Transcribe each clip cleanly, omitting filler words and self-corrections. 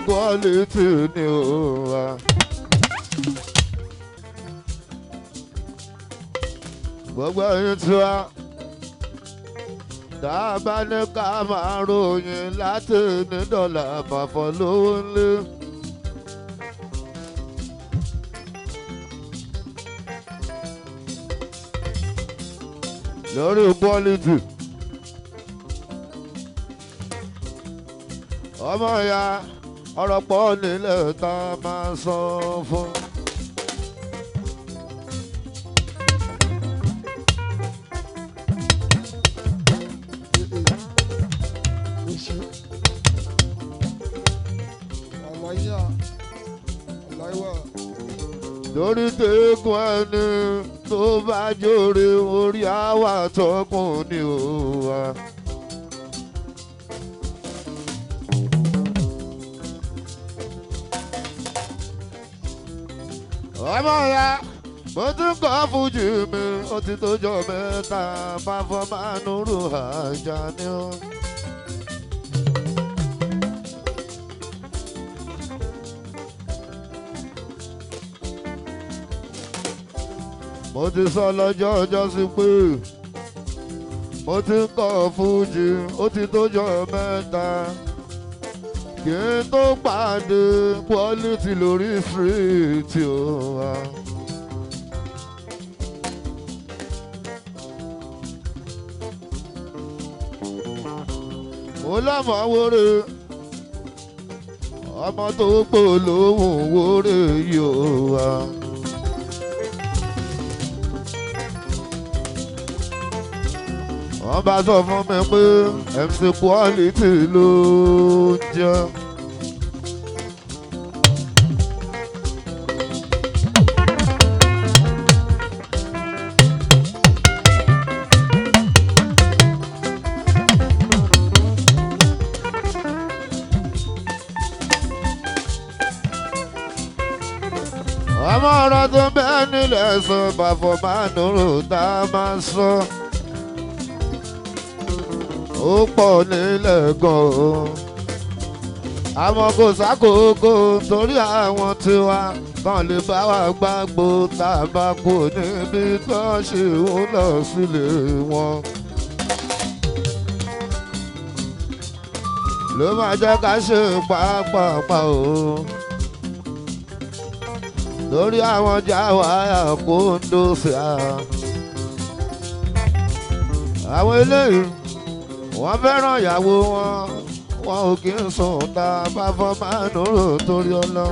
Quality new. Gbogbo ẹ̀yin tí wá tá a bá ní ká máa ròyìn láti ní dọ́là àpapọ̀ lówó ńlé. Lórí quality ọmọ ya ọ̀rọ̀ pọ̀ nílẹ̀ tá a máa sọ fún. Lórí tẹ́gùn ẹni tó bá jóore orí àwa tọkùn ni ó wà. Ọmọ ya mo tún kọ́ fújì mi ó ti tójọ́ mẹ́ta fáfọ́ máa nùrù àjà ni ó. Mo ti sọ lọ́jọ́ ọjọ́ sí pé mo ti ń kọ́ fújì ó ti tójọ́ mẹ́ta kí n tó pàdé quality lórí street o wa. Mo lọ́mọ wóré ọmọ tó pò lóhùn wóré yìí o wa. Wọ́n bá sọ fún mi pé MC Quality ló ń jẹ́. Ọmọ ọ̀rọ̀ tó bẹ́ẹ̀ nílẹ̀ sọ bàfọ̀ máa nùrù tá a máa sọ. Ó pọ̀ nílẹ̀ gan-an àmọ́ kò sákòókò torí àwọn tiwa kan lè bá wa gbàgbó tá a bá kú níbi tó ṣe ń lọ sílé wọn. Ló máa jẹ́ ká ṣe pàápàá o lórí àwọn jáwáyà kó ń dóṣe àwọn eléyìí wọ́n fẹ́ràn ìyàwó wọn ò kí ń sùn tá a bá fọ́ máa ń rò torí ọlọ́.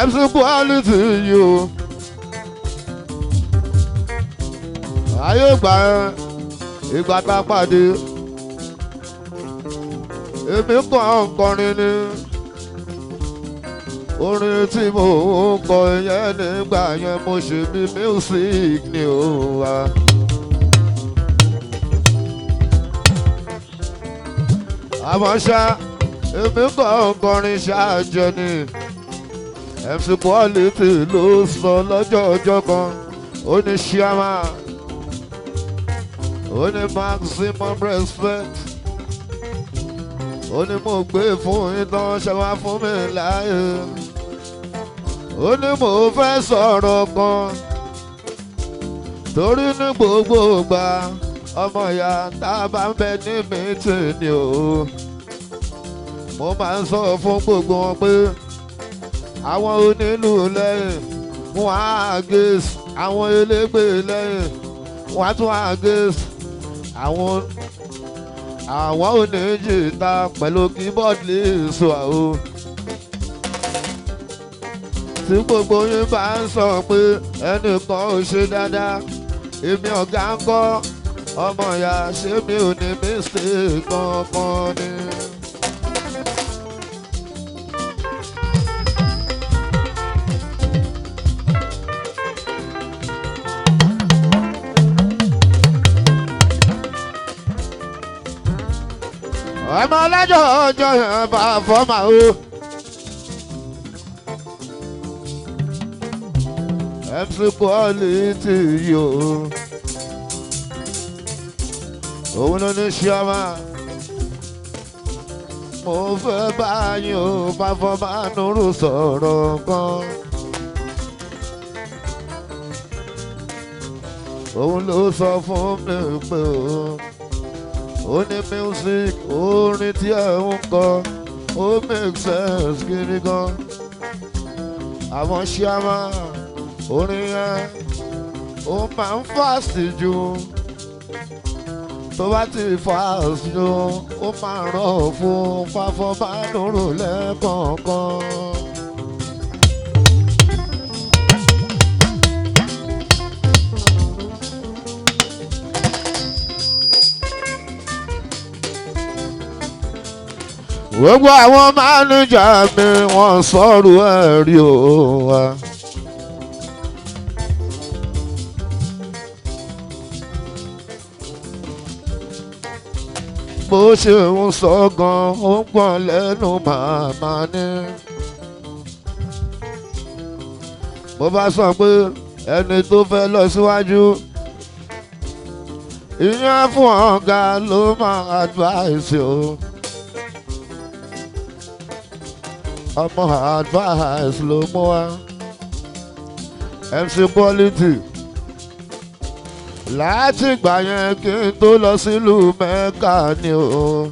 MC Quality yìí o ayé gbà ẹ́ ìgbà tá a pàdé èmi kàn ń kọrin ni orin tí mo ń kọ yẹn nígbà yẹn mo ṣe bí music ni ó wà. Àmọ́ ṣá èmi kàn ń kọrin ṣáájọ ni MC Quality ló sọ lọ́jọ́ ọjọ́ kan ó ní ṣíàmà. Ó ní maximum respect. Ó ní mo gbé fún ìtàn ṣe wá fún mi láàyè. Ó ní mo fẹ́ sọ̀rọ̀ kan torí ní gbogbo ìgbà ọmọ ìyá tá a bá ń bẹ ní mítìnì o. Mo máa ń sọ fún gbogbo wọn pé àwọn onílù lẹ́yìn wọn á gèsì àwọn elégbè lẹ́yìn wọn á tún á gèsì àwọn oníjìta pẹ̀lú keyboard lè sọ àwọn. Tí gbogbo yín bá ń sọ pé ẹnìkan ò ṣe dáadáa èmi ọ̀gá ń kọ́ ọmọ ìyá ṣé mi ò ní mistake kankan ni. ọmọ ọlọ́jọ́ ọjọ́ yẹn bá fọ́mà o. MC Quality yìí o. òun ló ní ṣíọ́mà. mo fẹ́ báyìí o bá fọ́mà nùrù sọ̀rọ̀ kan. òun ló sọ fún mi pé o. ó ní music orin tí ẹ ń kọ ó make sense gidi gan. àwọn ṣíàmà orin yẹn ó máa ń fast jù tó bá ti fast jù ó máa rọ̀ fún Fáfọ́mánúrù lẹ́ẹ̀kọ̀ọ̀kan. gbogbo àwọn mánéjà mi wọ́n sọ̀rọ̀ ẹ̀rí o wa. bó ṣe ń sọ gan ó ń gbọ́n lẹ́nu màmá ní. mo bá sọ pé ẹni tó fẹ́ lọ síwájú ìyẹn fún ọ̀gá ló máa advice o. ọmọ advice ló mú wa. MC Quality láti ìgbà yẹn kí n tó lọ sílùú Mẹ́kà ni o.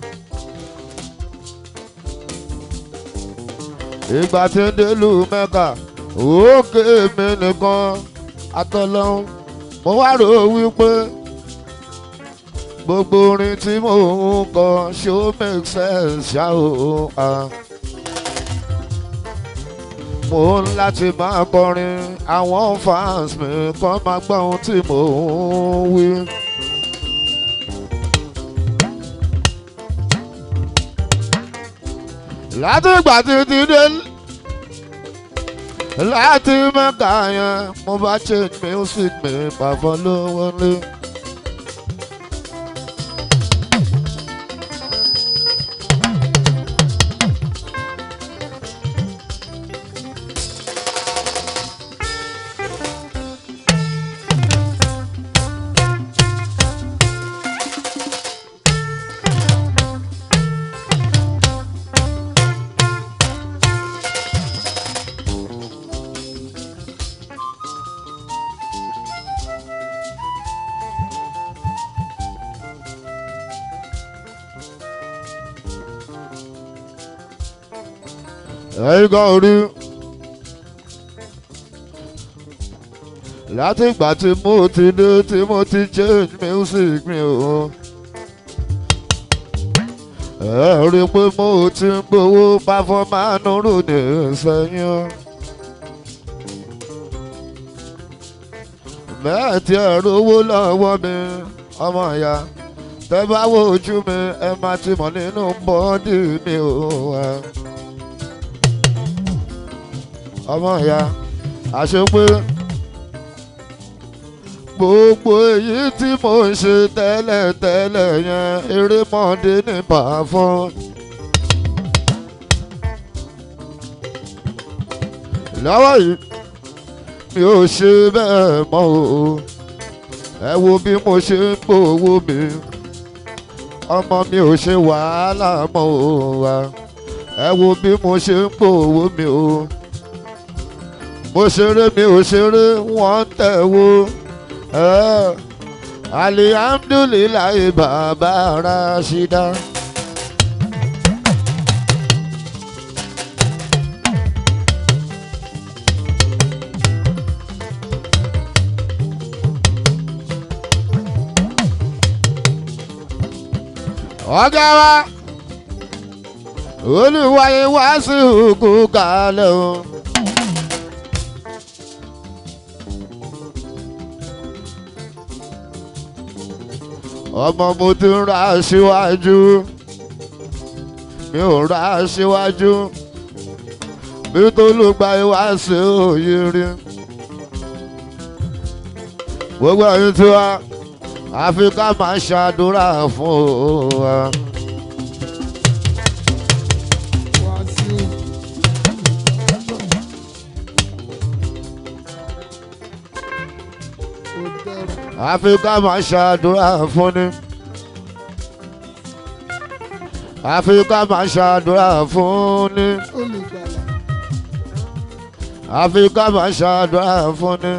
ìgbà tí ń délùú Mẹ́kà òkè mi nìkan àtọlọ́hún mo wá rò wípé gbogbo orin tí mò ń kọ ṣó make sense ṣá o. mo ń láti máa kọrin àwọn fans mi kọ́ máa gbọ́ ohun tí mò ń wí. láti ìgbà tí ti dé láti Mẹ́kà yẹn mo bá change music mi pàfọ́ lówó lé. ẹ̀yin kan rí láti ìgbà tí mo ti dé tí mo ti change music mi o. ẹ rí i pé mo ti ń gbowó Fáfọ́mánúrù ní sẹ́yìn o. bẹ́ẹ̀ tí ẹ rówó lọ́wọ́ mi ọmọ ìyá tẹ́ bá wo ojú mi ẹ máa ti mọ̀ nínú bọ́ọ̀dì mi o. ọmọ ìyá àṣepé gbogbo èyí tí mò ń ṣe tẹ́lẹ̀tẹ́lẹ̀ yẹn erémọdé ní pàfọ́. lọ́wọ́ yìí mi ò ṣe bẹ́ẹ̀ mọ́ o. ẹ wo bí mo ṣe ń gbowó mi ọmọ mi ò ṣe wàhálà mọ́ o wa. ẹ wo bí mo ṣe ń gbowó mi o. mo ṣeré mi ò ṣeré wọ́n ń tẹ̀ wo. alihamdulilayi bàbá Rashida. ọ̀gá wa olùwàyè wá sí òkú kalẹ̀ o. ọmọ mo ti ń ra síwájú mi ò ra síwájú bí tó ló gba ìwá sí òye rí gbogbo ẹ̀yin tí wá àfi ká máa ṣàdúrà fún wa. àfi ká máa ṣàdúrà fún ni àfi ká máa ṣàdúrà fún ni àfi ká máa ṣàdúrà fún ni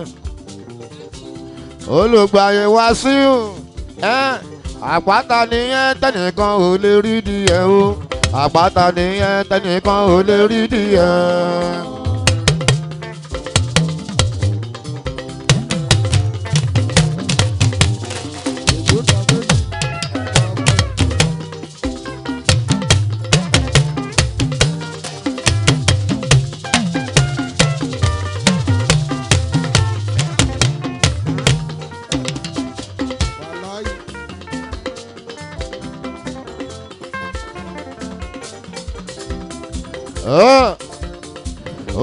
olùgbàyè Wàsíù àpáta nìyẹn tẹnìkan ò lè rí díẹ̀ o àpáta nìyẹn tẹnìkan ò lè rí díẹ̀.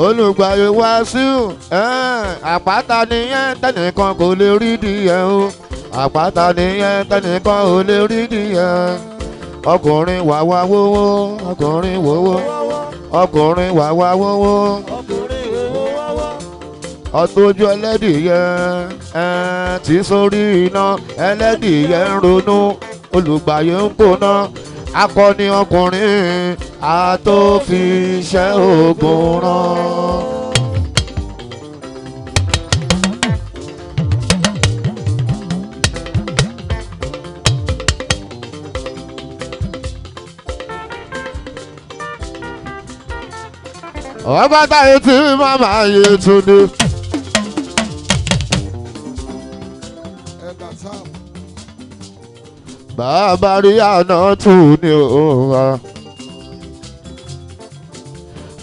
Olùgbàyè Wàsíù àpáta nìyẹn tẹnìkan kò lè rí díẹ̀ o àpáta nìyẹn tẹnìkan ò lè rí díẹ̀ ọkùnrin wàwá wówó ọkùnrin wówó ọkùnrin wàwá wówó ọtọ́jú ẹlẹ́dìyẹ tí sórí iná ẹlẹ́dìyẹ ń ronú Olùgbàyè ń kóná akọni ọkùnrin àtòfiṣẹ́ ogun rán. ọba táyé tí màmá yé túndé. bàbá rí àná tù ní òun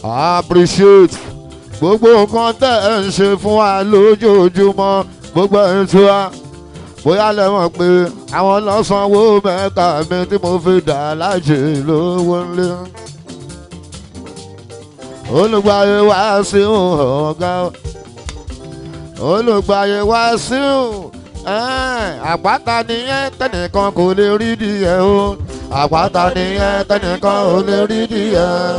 appreciate gbogbo nǹkan tẹ́ ẹ̀ ń ṣe fún wa lójoojúmọ́ gbogbo ẹ̀ ń tú wa bóyá lẹ́wọ̀n pé àwọn lọ́sànwó mẹ́ka mi tí mo fi dà lájì lówó ńlé. Olùgbàyè Wàsíù ọ̀gá Olùgbàyè Wàsíù àpáta nìyẹn tẹnìkan kò lè rí díẹ̀ o àpáta nìyẹn tẹnìkan ò lè rí díẹ̀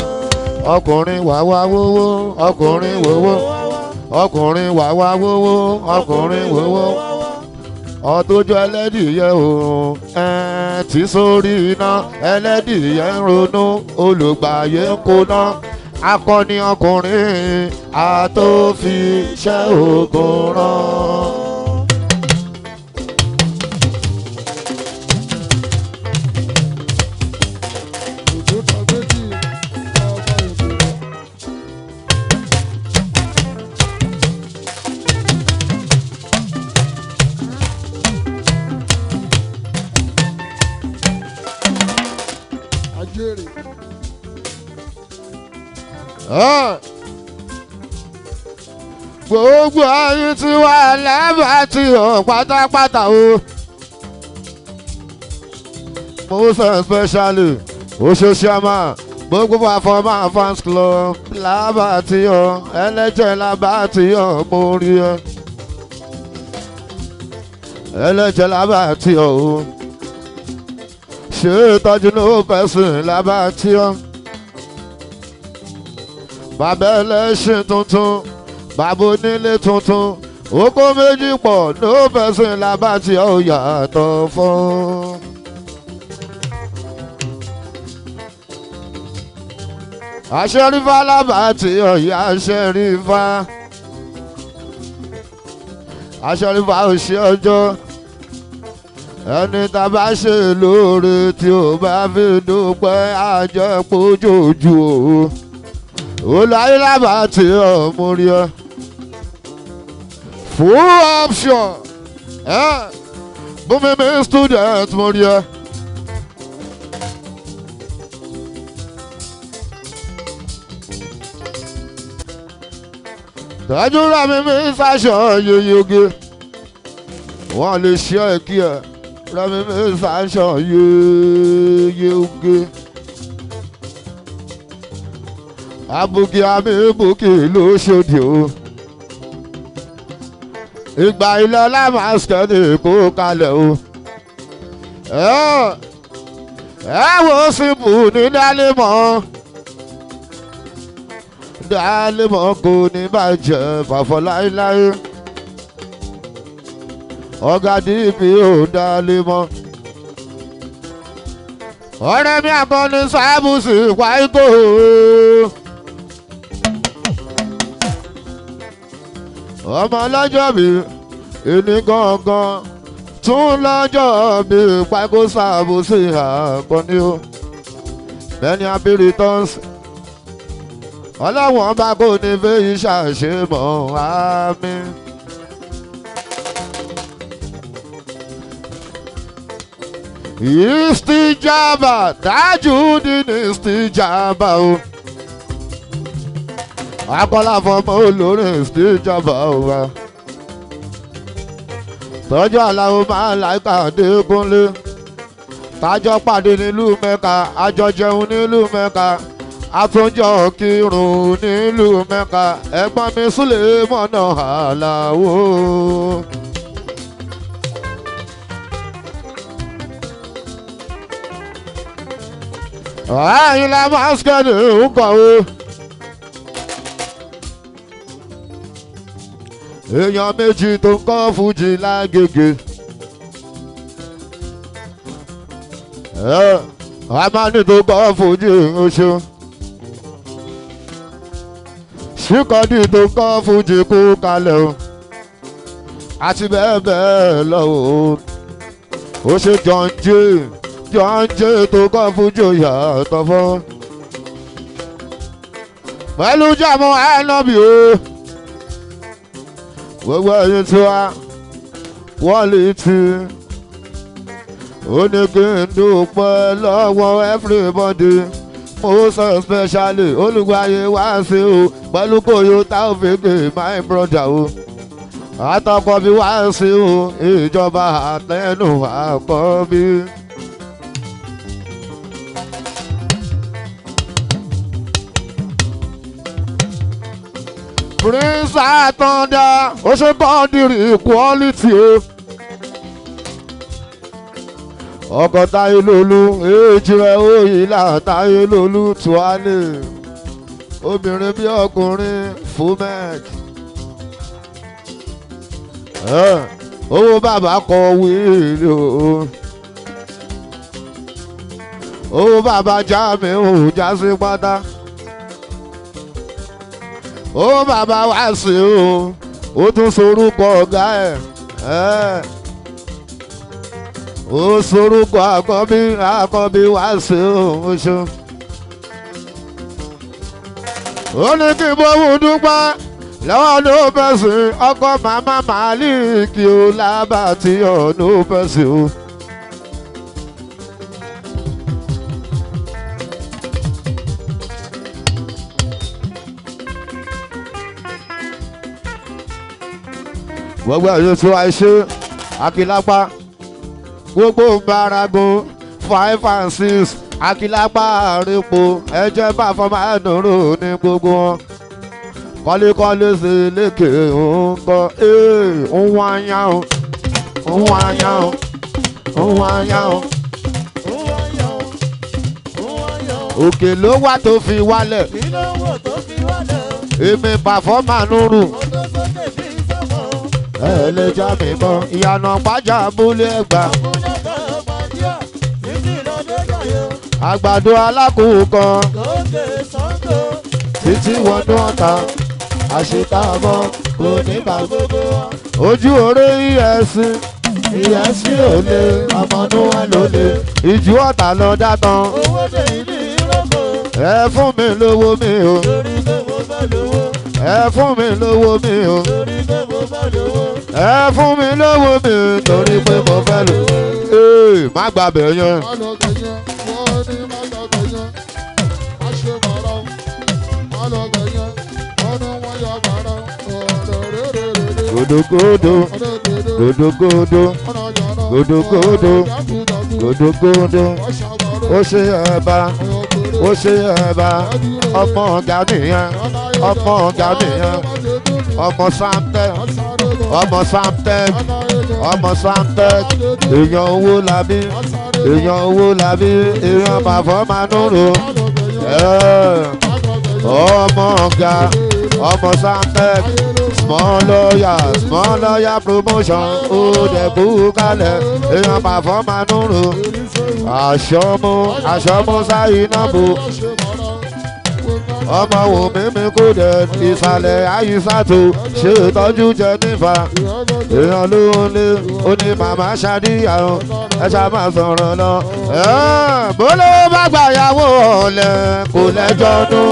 ọkùnrin wàwá wówó ọkùnrin wówó ọkùnrin wàwá wówó ọkùnrin wówó ọtọ́jú ẹlẹ́dìyẹ o tí sórí iná ẹlẹ́dìyẹ ń ronú Olùgbàyè ń kóná akọni ọkùnrin àtòfiṣẹ́ ogun rán. Gbogbo ayé tí wà lẹ́bàá tí ò pátápátá o. Most especially Oṣoṣiama gbogbo performer fans club lábàá tí ò ẹlẹ́jẹ̀ lábàá tí ò mo rí ẹ. Ẹlẹ́jẹ̀ lábàá tí ò ṣe ìtọ́jú ní òpẹ́sìn lábàá tí ò. Bàbá ẹlẹ́ṣin tuntun bàbá onílé tuntun oko méjì pọ̀ ní òpẹ́sìn lábàá tí ò yàtọ̀ fún. Aṣẹ́rífà lábàá tí ò yá aṣẹ́rífà. Aṣẹ́rífà ò ṣe ọjọ́ ẹni tá a bá ṣe lóore tí ò bá fi dúpẹ́ àjẹpọ̀jọ́jú o. Olùayé lábàá tí ọmọ rí ọ full option Bùnmi student mo rí ọ. Tọ́jú rà mí mi ṣàṣọ yeye oge wọ́n lè ṣe ẹ̀ kí ẹ̀ Rẹ̀mí mi ṣàṣọ yéyé oge. Abuki àmì bùkì ló ṣòdì o. Ìgbà ilẹ̀ lámàsítẹ́nì kó kalẹ̀ o. Ẹ wo síbù ní Dálímọ̀. Dálímọ̀ kò ní bàjẹ́ fàfọ́ láéláé. Ọ̀gá dìbì ò Dálímọ̀. Ọ̀rẹ́ mi àkọni sábùsì wáìkò. Ọmọ lọ́jọ́ mi ìní gangan tún lọ́jọ́ mi pákó sábùsì àkọni o. Many happy returns. Ọlọ́wọ́n bá kò ní fẹ́ ìṣàṣemọ̀ àmín. Istijaba Tajudeen Istijaba o. Akọ́lá fọmọ olórin Istijaba o wa. Tọ́jú Àlàó máa láìka Adékúnlé. Tájọ́ pàdé nílùú Mẹ́ka, àjọ jẹun nílùú Mẹ́ka, àtúnjọ kírun nílùú Mẹ́ka. Ẹ̀gbọ́n mi Súlèmọ́nà Àlàó. Ẹ̀yin la máa ń skẹ́ni ń kọ̀wé. Èèyàn méjì tó ń kọ́ fújì lágége. Àmàní tó kọ́ fújì oṣù. Ṣíkọ́dì tó kọ́ fújì kú kalẹ̀ o. Àti bẹ́ẹ̀ bẹ́ẹ̀ lọ o. Ó ṣe jọ̀ǹjẹ́ tó kọ́ fújì yàtọ̀ fún. Pẹ̀lú jàmọ́ ànábì o. Gbogbo ẹ̀yin tí wá wọ́n lè ti. Ó ní kí n dúpẹ́ lọ́wọ́ everybody. Most especially olùgbàyè wá sí o. Pẹ̀lú kòyó Taofeek my brother o. Àtọkọ̀bí wá sí o. Ìjọba àtẹnu àkọ́bí. Prince Atanda, ó ṣe bọ́ọ̀dìrì equality o. Ọkọ̀ Táyé Lolú, èjì rẹ̀ Òyìnlá Táyé Lolú Tuale. Obìnrin bí ọkùnrin Fumek. Owó bàbá kọ wíìlì o. Owó bàbá já mi ò já sí pátá. Ó bàbá wá sí o, ó tún sorúkọ ọ̀gá ẹ̀. Ó sorúkọ àkọ́bí wá sí o, oṣù. Ó ní kí bóun dúpẹ́ lọ́wọ́ ló fẹ̀sìn ọkọ màmá Màlíkì o lábàtí ọ̀nà ó fẹ̀sìn o. Gbogbo ẹ̀yọ́ tí wàá ṣe Akílápá gbogbo Baragun 5 and 6 Akílápá àrípo ẹ̀jẹ̀ bá fọmọ ẹ̀dùnrún ní gbogbo wọn. Kọ́lékọ́lé sí lékè ńkọ́ ń wá yá o ń wá yá o ń wá yá o. Òkè ló wà tó fi wálẹ̀ èmi pàfọ́mà nùrù. Lè já mi mọ́ ìyànà pàjá abúlé Ẹ̀gbá. Àgbàdo alákòókò títí wọnú ọ̀tá àṣetàbọ̀ kò ní bá gbogbo. Ojú oré ìyẹ́sí ò lè ọmọnú wọn ló lè. Ìjú ọ̀tá lọ dátàn. Ẹ fún mi lówó mi o. Ẹ fún mi lówó mi o. Ẹ fún mi lówó mi torí pé mo fẹ́ lò. Má gbàbẹ̀ yẹn. Godogodo, godogodo, gòdògòdò gòdògòdò ó ṣe ẹ̀bà ó ṣe ẹ̀bà ọmọ ọ̀gá nìyẹn ọmọ ọ̀gá nìyẹn ọmọ Samtec ọmọ Samtec ọmọ Samtec èèyàn owó làbí èèyàn owó làbí èèyàn bàfọ́ máa núrò ọmọ ọ̀gá ọmọ Samtec small lawyer promotion ó dẹ̀ bú kalẹ̀ èèyàn bàfọ́ máa núrò àṣọmú sáyé náà bò ọmọ wò mímí kò dẹ̀ ìsàlẹ̀ àyíṣàtò ṣe ìtọ́jú jẹ nífà èèyàn ló ń lé ó ní màmá ṣàdíyà ẹ ṣá máa sọ̀rọ̀ lọ. bólú bá gbàyàwó ọ̀lẹ kò lẹ́jọ́ nú.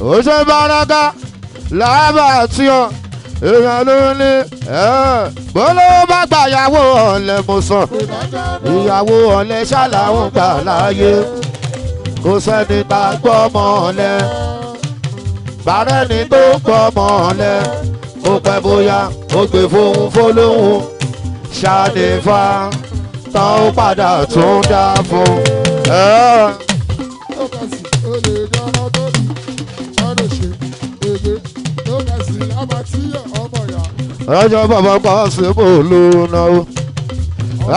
ó ṣe báraká lábàtí ọ èèyàn ló ní bólú bá gbàyàwó ọ̀lẹ mo sọ ìyàwó ọ̀lẹ ṣàlàó gbà láàyè kò sẹ́ni tá a gbọ́ ọmọ ọ̀lẹ bàrẹ́ni tó gbọ́ ọmọ ọ̀lẹ ó pẹ́ bóyá ó gbé fóun fólóhùn ṣànífà tán ó padà tún dá fún ẹjọ́ bàbá pa síbò ló náwó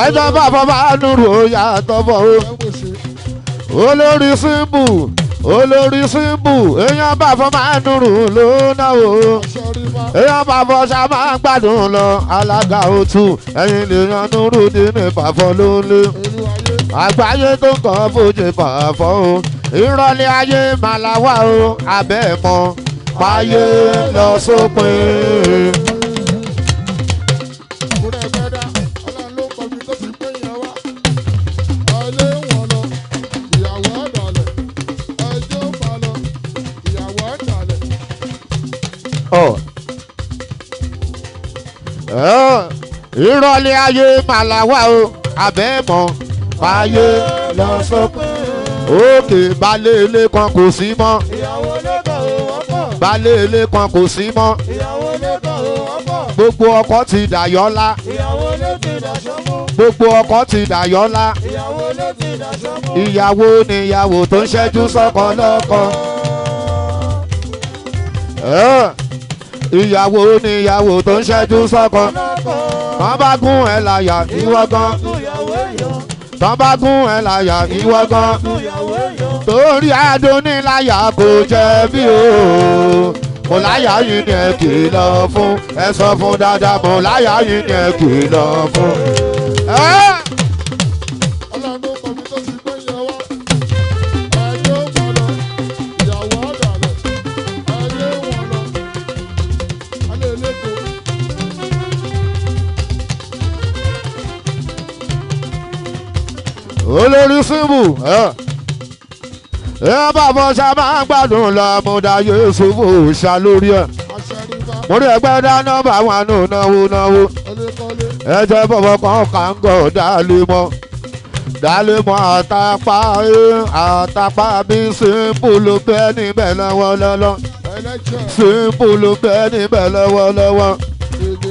ẹjọ́ bàbá bá nùrù ó yàtọ̀ bọ̀ ó olórí símbù èèyàn bàbá máa nùrù ló náwó èèyàn bàbá ṣá máa gbádùn lọ alága òtún ẹ̀yìn lèèyàn nùrù nínú ìpàfọ́ ló ń lé àgbáyé tó kàn fòjì pàfọ́ o ìrọ̀lẹ́ ayé màláwá o abẹ́ mọ́ páyé lọ sópin. ìrọ̀lẹ́ ayé màláwá o abẹ́ mọ́ páyé lọ sópin. òkè balẹ̀ ilé kan kò sí mọ́ balẹ̀ ilé kan kò sí mọ́ gbogbo ọkọ ti dàyọ́lá gbogbo ọkọ ti dàyọ́lá ìyàwó ni ìyàwó tó ń ṣẹ́jú sọ́kọ lọ́kọ ìyàwó ni ìyàwó tó ń ṣẹ́jú sọ́kọ wọ́n bá gún ẹ̀ láyà ìwọ gan tán bá gún ẹ̀ láyà ìwọ gan torí Adóníláyà kò jẹ̀bi o mo láyà yìí ni ẹ kìlọ̀ fún ẹ sọ fún dáadáa mo láyà yìí ni ẹ kìlọ̀ fún. olórí símbù ẹ bàbá ṣá máa ń gbádùn lọ àmúdá Yéṣùfù ṣá lórí ẹ mo rí ẹgbẹ́ dáná bá wọn nù náwó ẹ jẹ́ bọ̀bọ̀ kan kàńgọ̀ dálé mọ́ àtàpá bí símbù ló bẹ́ níbẹ̀ lọ́wọ́lọ́wọ́ símbù ló bẹ́ níbẹ̀ lọ́wọ́lọ́wọ́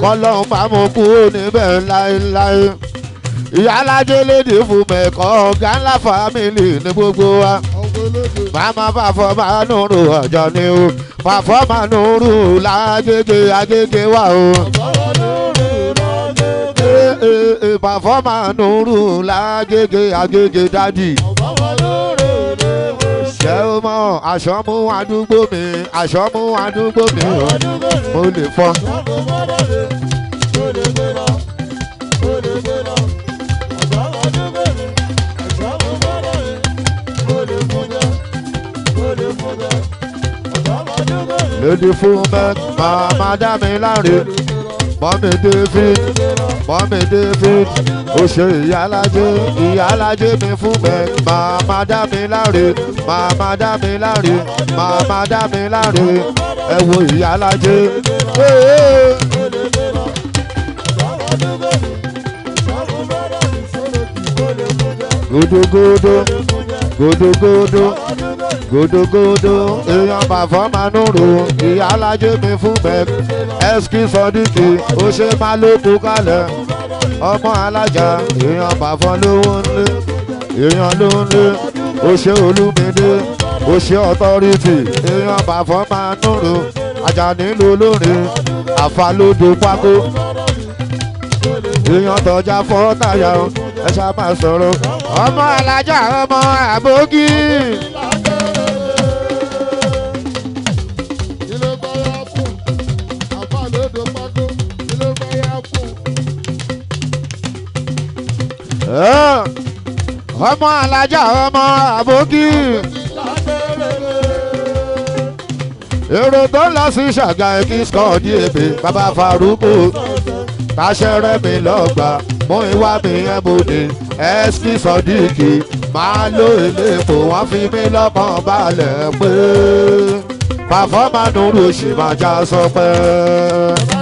kọ́lọ́hún bá mú kúrò níbẹ̀ láéláé. Ìyálájé lédè fún mẹ́kọ́ ọ̀gá ńlá fámìlì ní gbogbo wa. Màmá Fàfọ́ máa nùrù ọ̀jọ̀ ni o. Fàfọ́ máa nùrù lágége wà o. Fàfọ́ máa nùrù lágége dádì. Ṣé o mọ̀ aṣọ mú àdúgbò mi mo lè fọ́. Lady Fumek, Mama Damilare, Mommy David, ó ṣe ìyálájé mi Fumek, Mama Damilare, ẹ wo ìyálájé. gòdògòdò gòdògòdò gòdògòdò èèyàn bàfọ́ máa ń rò ìyá alájẹ mi fún bẹ́ẹ̀ ẹ́skì sọdíkì ó ṣe máa ló kú kalẹ̀ ọmọ alájà èèyàn bàfọ́ lówó ńlé èèyàn ló ń lé ó ṣe olúmídé ó ṣe ọtọ́rìtì èèyàn bàfọ́ máa ń rò Àjàní ló lórin àfàlódò pákó èèyàn tọjá fọ́ táyà ẹ ṣá máa sọ̀rọ̀ ọmọ alájà ọmọ àbókí. ọmọ alájà ọmọ àbókí. èrò tó lọ sí ṣàgà kí skọọdì èbè bàbá Faruku táṣẹrẹ mi lọgbà mú ìwà mi ẹbùdí ẹskì sọdíkì máa lo ìlépò wọn fi mí lọ́kàn balẹ̀ pé pàfọ́mà nùrù sì máa já sọpẹ́.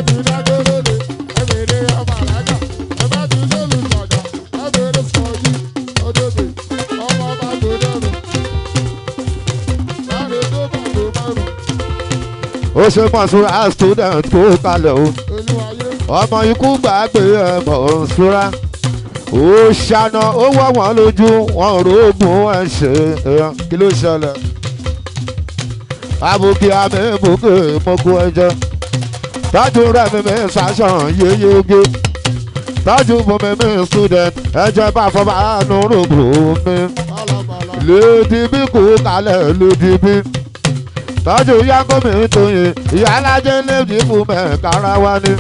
ó ṣe Mọ̀ṣúrà student kó kalẹ̀ o ọmọ ikú gbàgbé Mọ̀ṣúrà ó ṣáná ó wọ́ wọn lójú wọn rògùn ẹ̀ṣẹ̀ kí ló ṣẹlẹ̀ abùkí àmì bùkí mọ́kú ẹ̀jẹ̀ tọ́jú rẹ̀ mímí sàṣàn yéyége tọ́jú bùnmi mi student ẹ̀jẹ̀ bá fọ́ bá nù rògbò mi lèdí bí kú kalẹ̀ lèdí bí. tọ́jú yángómi tóye ìyá alájẹ lèdí fún mẹ́kára wá ní.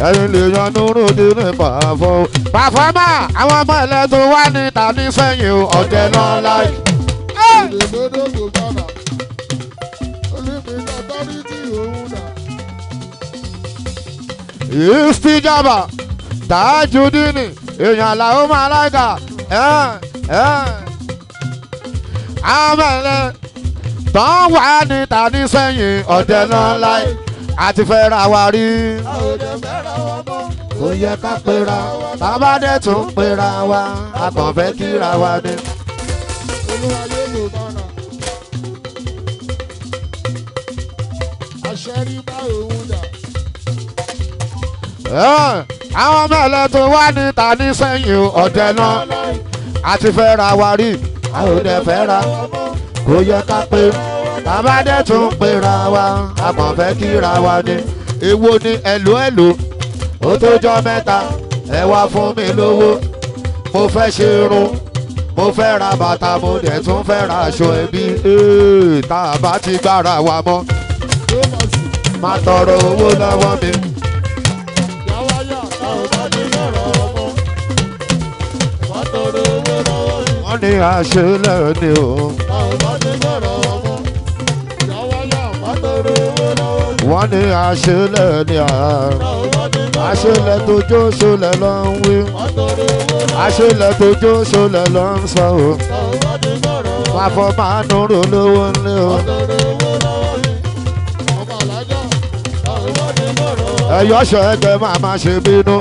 ẹ̀yin lè yan núrú dínú pàfọ́. pàfọ́mà àwọn ọmọ ẹlẹ́tọ̀ wá ní tàbí sẹ́yìn ọ̀dẹ náà láì. Istijaba Tajudini èèyàn làwọn máa láìka àmẹ́lẹ́ tán wà ní tàbí sẹ́yìn ọ̀dẹ náà láì àti fẹ́ ra wa rí. kò yẹ ká pera bàbá dẹ̀ tún pera wa a kàn fẹ́ kíra wa ni. Olúwayé ló bára àṣẹrí bá òun dà. àwọn mẹ́lẹ̀ tó wá ní tàbí sẹ́yìn ọ̀dẹ náà àti fẹ́ ra wa rí a ò dẹ̀ fẹ́ ra kò yẹ ká pé bàbá dẹ̀ tún pera wa a kàn fẹ́ kíra wa ni. èwo ni ẹ̀lò ẹ̀lò ó tó jọ mẹ́ta ẹ wá fún mi lówó mo fẹ́ ṣe irun mo fẹ́ ra bàtà mo dẹ̀ tún fẹ́ ra aṣọ ẹbí tá a bá ti gbára wa mọ́ má tọrọ owó lọ́wọ́ mi. wọ́n ní àṣelẹ̀ ni o. wọ́n ní àṣelẹ̀ ni àṣelẹ̀ tó jó ṣọlẹ̀ ló ń wí. àṣelẹ̀ tó jó ṣọlẹ̀ ló ń sọ o. pàfọ́ máa ń rò lówó ńlẹ̀ o. ẹ̀yọ́ ṣọ ẹgbẹ́ máa ma ṣe bínú.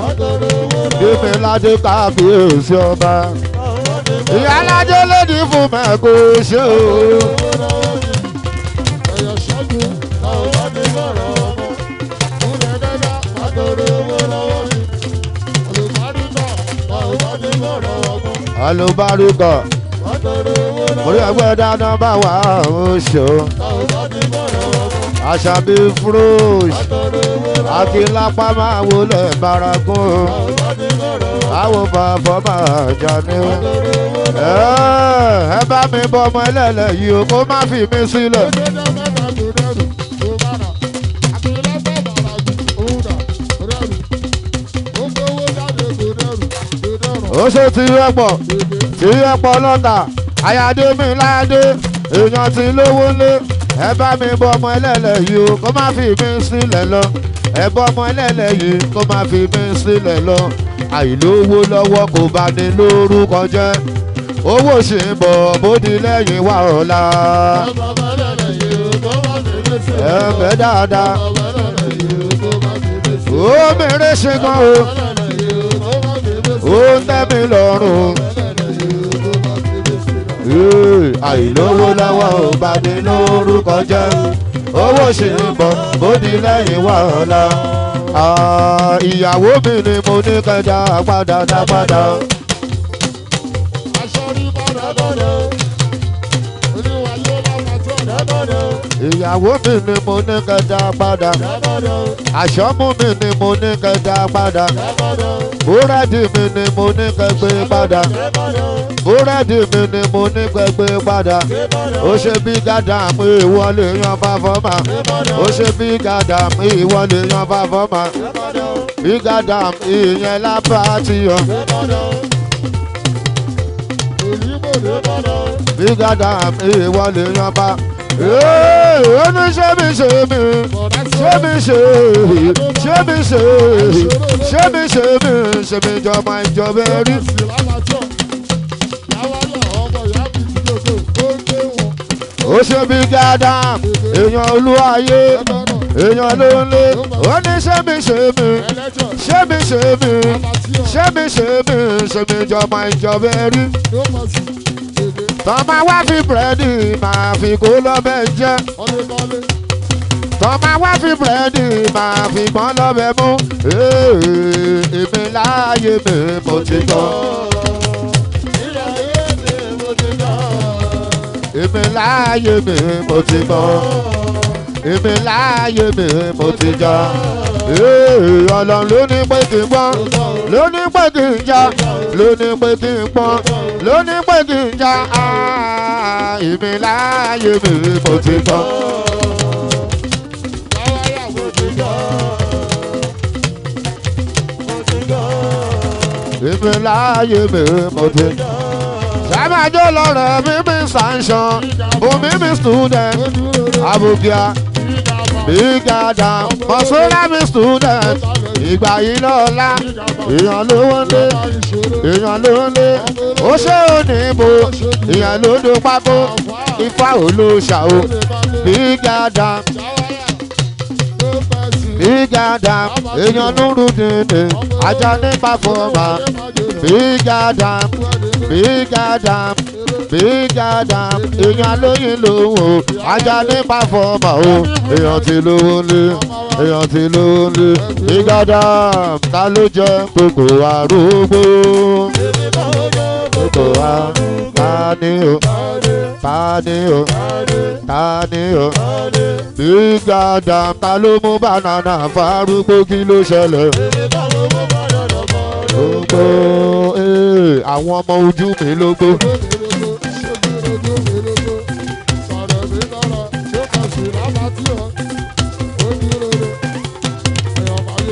Dèmí ládé kábíyèsí ọba. Ìyá ládé lédi fún mẹ́kò ṣe o. Ẹ̀yọ̀ ṣẹ́gun náà bá dé lọ́rọ̀ ọmọ. Múlẹ̀ dẹ́dá má tọrọ owó lọ́wọ́ mi. Àlùbáríkà náà bá dé lọ́rọ̀ ọmọ. Àlùbáríkà. Má tọrọ owó lọ́wọ́ mi. Orí ẹgbẹ́ dáná bá wà ó ṣe o. Náà bá dé lọ́rọ̀ ọmọ. Àṣàbí fúrúùs. Akínlápá máa wọlé bárakún o. Àwọn bàbá máa jà ní o. Ẹ bá mi bọ ọmọ ẹlẹ́lẹ̀ yìí o kó má fi mí sílẹ̀. ó ṣe ti rẹpọ̀ lọ́tà àyàdé mi láyàdé èèyàn ti lówó lé. Ẹ bá mi bọ ọmọ ẹlẹ́lẹ̀ yìí o kó má fi mí sílẹ̀ lọ. Ẹ bọ ọmọ ẹlẹ́lẹ̀ yìí kó má fi mí sílẹ̀ lọ. Àìlówó lọ́wọ́ kò bá ní lórúkọ jẹ́. Owó ṣì ń bọ̀ bódi lẹ́yìn wá ọ̀la. Ẹ̀fẹ̀ dáadáa. Ó mèrè ṣe gan o. Ó ń tẹ́ mi lọ́rùn. àìlówó lọ́wọ́ ò bá ní lórúkọ jẹ́ owó ṣì ń bọ̀ bódi lẹ́yìn wà ọ̀la. Ìyàwó mi ni mo ní kẹjà padà dá padà. Aṣọ rí padà bọ̀dọ̀. Olúwa yóò lọ́wọ́ tó dábọ̀dọ̀. Ìyàwó mi ni mo ní kẹjà padà. Àṣọ́mú mi ni mo ní kẹjà padà. Búrẹ́dì mi ni mo ní kẹgbẹ́ padà. Búrẹ́dì mi ni mo ní kẹgbẹ́ padà. Ó ṣe bí gàdá mi ìwọlé yan fáfọ́mà. Ó ṣe bí gàdá mi ìwọlé yan fáfọ́mà. Bí gàdá mi ìyẹn lábá ti yàn. Bí gàdá mi ìwọlé yan bá. Ó ní ṣé mi ṣe mi, ṣé mi ṣe, ṣé mi ṣe, ṣé mi ṣe mi, ṣé mi jọba ìjọba rí. Ó ṣe bí gàdá, èèyàn olúwayé, èèyàn ló ń lé. Ó ní ṣé mi ṣe mi, ṣé mi ṣe mi, ṣé mi ṣe mi, ṣé mi jọba ìjọba rí. Tọ́mọ wá fi búrẹ́dì máa fi kó lọ́bẹ̀ jẹ́. Tọ́mọ wá fi búrẹ́dì máa fi gbọ́n lọ́bẹ̀ mú. Èmi láàyè mi mo ti gbọ́. Èmi láàyè mi mo ti gbọ́. Èmi láàyè mi mo ti jọ. Ọlọ́run ló ní pé kí n gbọ́n, ló ní pé kí n jà, ló ní pé kí n pọ́n, ló ní pé kí n jà. Èmi láàyè mi mo ti gbọ́. Èmi láàyè mi mo ti gbọ́. Sábàjọ́ lọ́rọ̀ mímí sanṣan, òmímí student, Abukia. Big Adam, Mọ̀sọ́lá mi student, ìgbà yìí lọ́la, èèyàn ló ń lé, èèyàn ló ń lé, ó ṣe òníbo, èèyàn ló dó pákó, ifá olóṣà o. Big Adam, Big Adam, èèyàn núrú dìde, ajá nípa fọ́ọ̀mà. Big Adam, Big Adam, Big Adam, èèyàn lóyìn lòun o, ajá nípa fọ́ọ̀mà o. Èèyàn ti lówó lé, èèyàn ti lówó lé. Big Adam, ta ló jẹ gbogbo arúgbó? Gbogbo arúgbó, ta ni o? Ta ni o? Ta ni o? Big Adam, ta ló mú banana fárúgbó, kí ló ṣẹlẹ̀? Gbogbo àwọn ọmọ ojú mi ló gbó.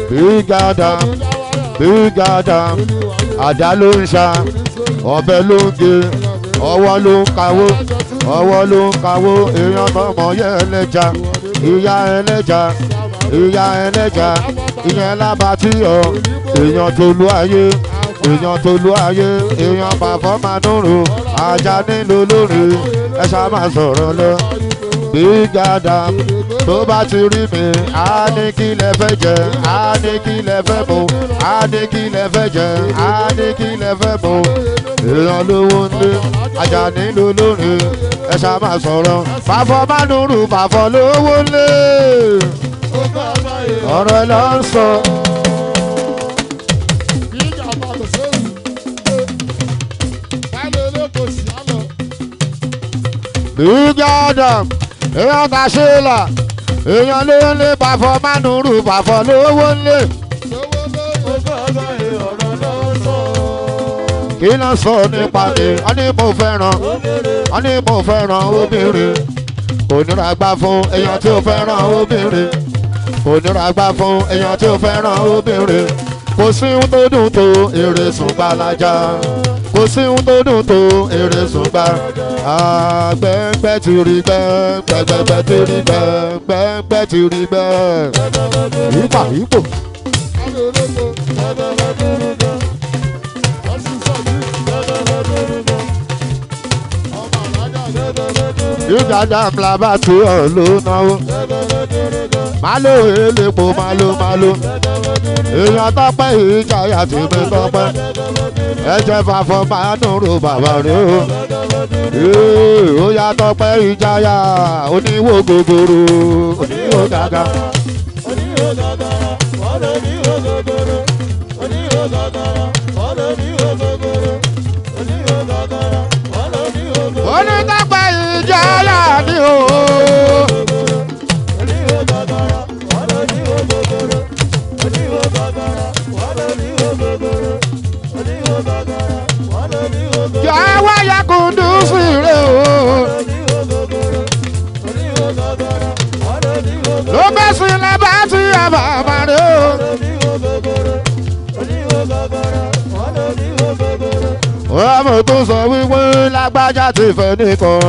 Big Adam, Big Adam, àdá ló ń ṣá, ọ̀bẹ ló ń gé, ọwọ́ ló ń kawó, ọwọ́ ló ń kawó. Èèyàn mọ̀mọ́ yẹ ẹlẹ́ja, ìyá ẹlẹ́ja, ìyá ẹlẹ́ja, ìyẹn lábàtí ọ̀. Èèyàn tó lu ayé, èèyàn tó lu ayé, èèyàn pàfọ́mà nùrù, ajá nílò lórí, ẹ ṣá máa sọ̀rọ̀ lọ. Big Adam, tó bá ti rí mi, á ní kí lẹ fẹ́ jẹ, á ní kí lẹ fẹ́ mu, á ní kí lẹ fẹ́ jẹ, á ní kí lẹ fẹ́ mu. Èèyàn lówó ń lé, ajá nílò lórí, ẹ ṣá máa sọ̀rọ̀. Pàfọ́mà nùrù, pàfọ́ lówó ń lé, ọ̀rọ̀ ẹ lọ ń sọ. Big Adam, èèyàn ta ṣe là, èèyàn ló ń lé pàfọ́ mánúrù, pàfọ́ lówó ń lé. Kí ló sọ nípa mi? Wọ́n ní mo fẹ́ràn, wọ́n ní mo fẹ́ràn obìnrin. Kò nira gbá fún èèyàn tí ó fẹ́ràn obìnrin. Kò nira gbá fún èèyàn tí ó fẹ́ràn obìnrin. Kò sí ohun tó dùn tó èrè sùn gbalaja. Kò sí ohun tó dùn tó èrè sùn gbà. Gbẹ́ngbẹ́ ti rí gbẹ́ngbẹ́ ti rí gbẹ́ngbẹ́ ti rí gbẹ́. Yípa yípo. Ìjàdá ńlá tí ọ̀ ló náwó. Malo elépo malo. Èèyàn tọ́pẹ́ ìjayà tí mi tọ́pẹ́. ẹ̀jẹ̀ fàfọ́ máa nùrù bàbá rẹ̀ o. Ó yàtọ̀ pé ìjayà oníwò gogoro oníwò gàgà. Onítàpá ìjayà ni o. Jàwá yakundu fìrè o. Ló bẹ́ sílẹ̀ bá ti àbá àmàlẹ́ o. Ọmọ tó sọ wípé lágbájá ti fẹ́ nìkan.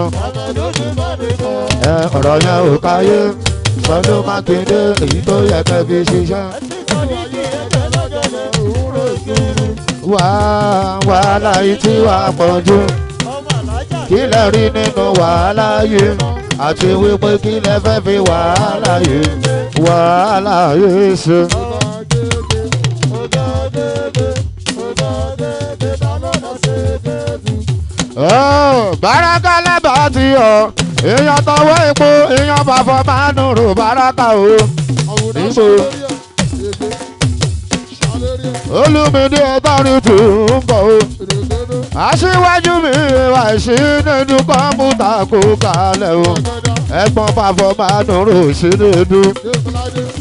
Ọ̀rọ̀ yẹn ò káyé. Sọdún Mákindé èyí tó yẹ kẹ́ fi ṣiṣẹ́. Wàhálà yìí tí wàá pọ̀ jù. Kí lẹ rí nínú wàhálà yìí? Àti wípé kí lẹ fẹ́ fi wàhálà yìí ṣe. Báràkà lẹ́bàá ti yọ. Èèyàn tọwọ́ epo, èèyàn bàfọ́ máa nùrù báràkà o. Níbo? Olúmídé Authority ń bọ̀ o. Aṣíwájú mi wà sí nínú kọ́mpútà kó kalẹ̀ o. Ẹ̀gbọ́n bàfọ́ máa nùrù sí nínú.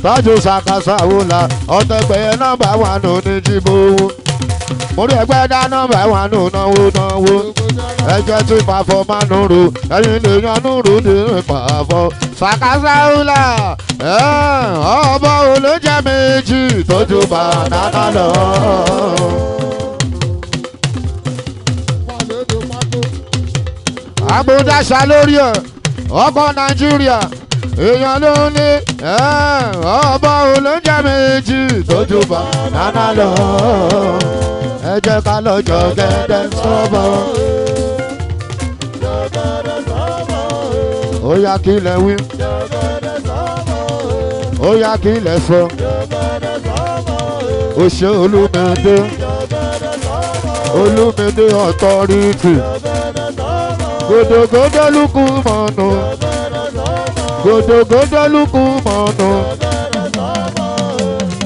Tọ́jú ṣàkàṣà wò la ọ̀tẹ̀gbẹ́ nọ́mbà wà nù ní jíbo. Mo rí ẹgbẹ́ dá nọ́mbà wà nù náwó. Ẹjẹ́ tí pàfọ́ máa nùrù ẹ̀yin lè yan nùrù ní pàfọ́. Ṣàkàṣà wò la ọmọ olóúnjẹ méjì tójú bàdàkà lọ. Àgbòdàṣà lórí ẹ̀ ọkọ̀ Nàìjíríà èèyàn ló ní ọmọ olóúnjẹ méjì tójú bàdàkà lọ. Ẹ jẹ́ ká lọ jọ gẹ́gẹ́ sọ́bọ̀. Ó yá kí lẹ wí. Ó yá kí lẹ sọ. Ó ṣe Olúmídé Authority. Gòdògòdò lukú mọ̀nù. Gòdògòdò lukú mọ̀nù.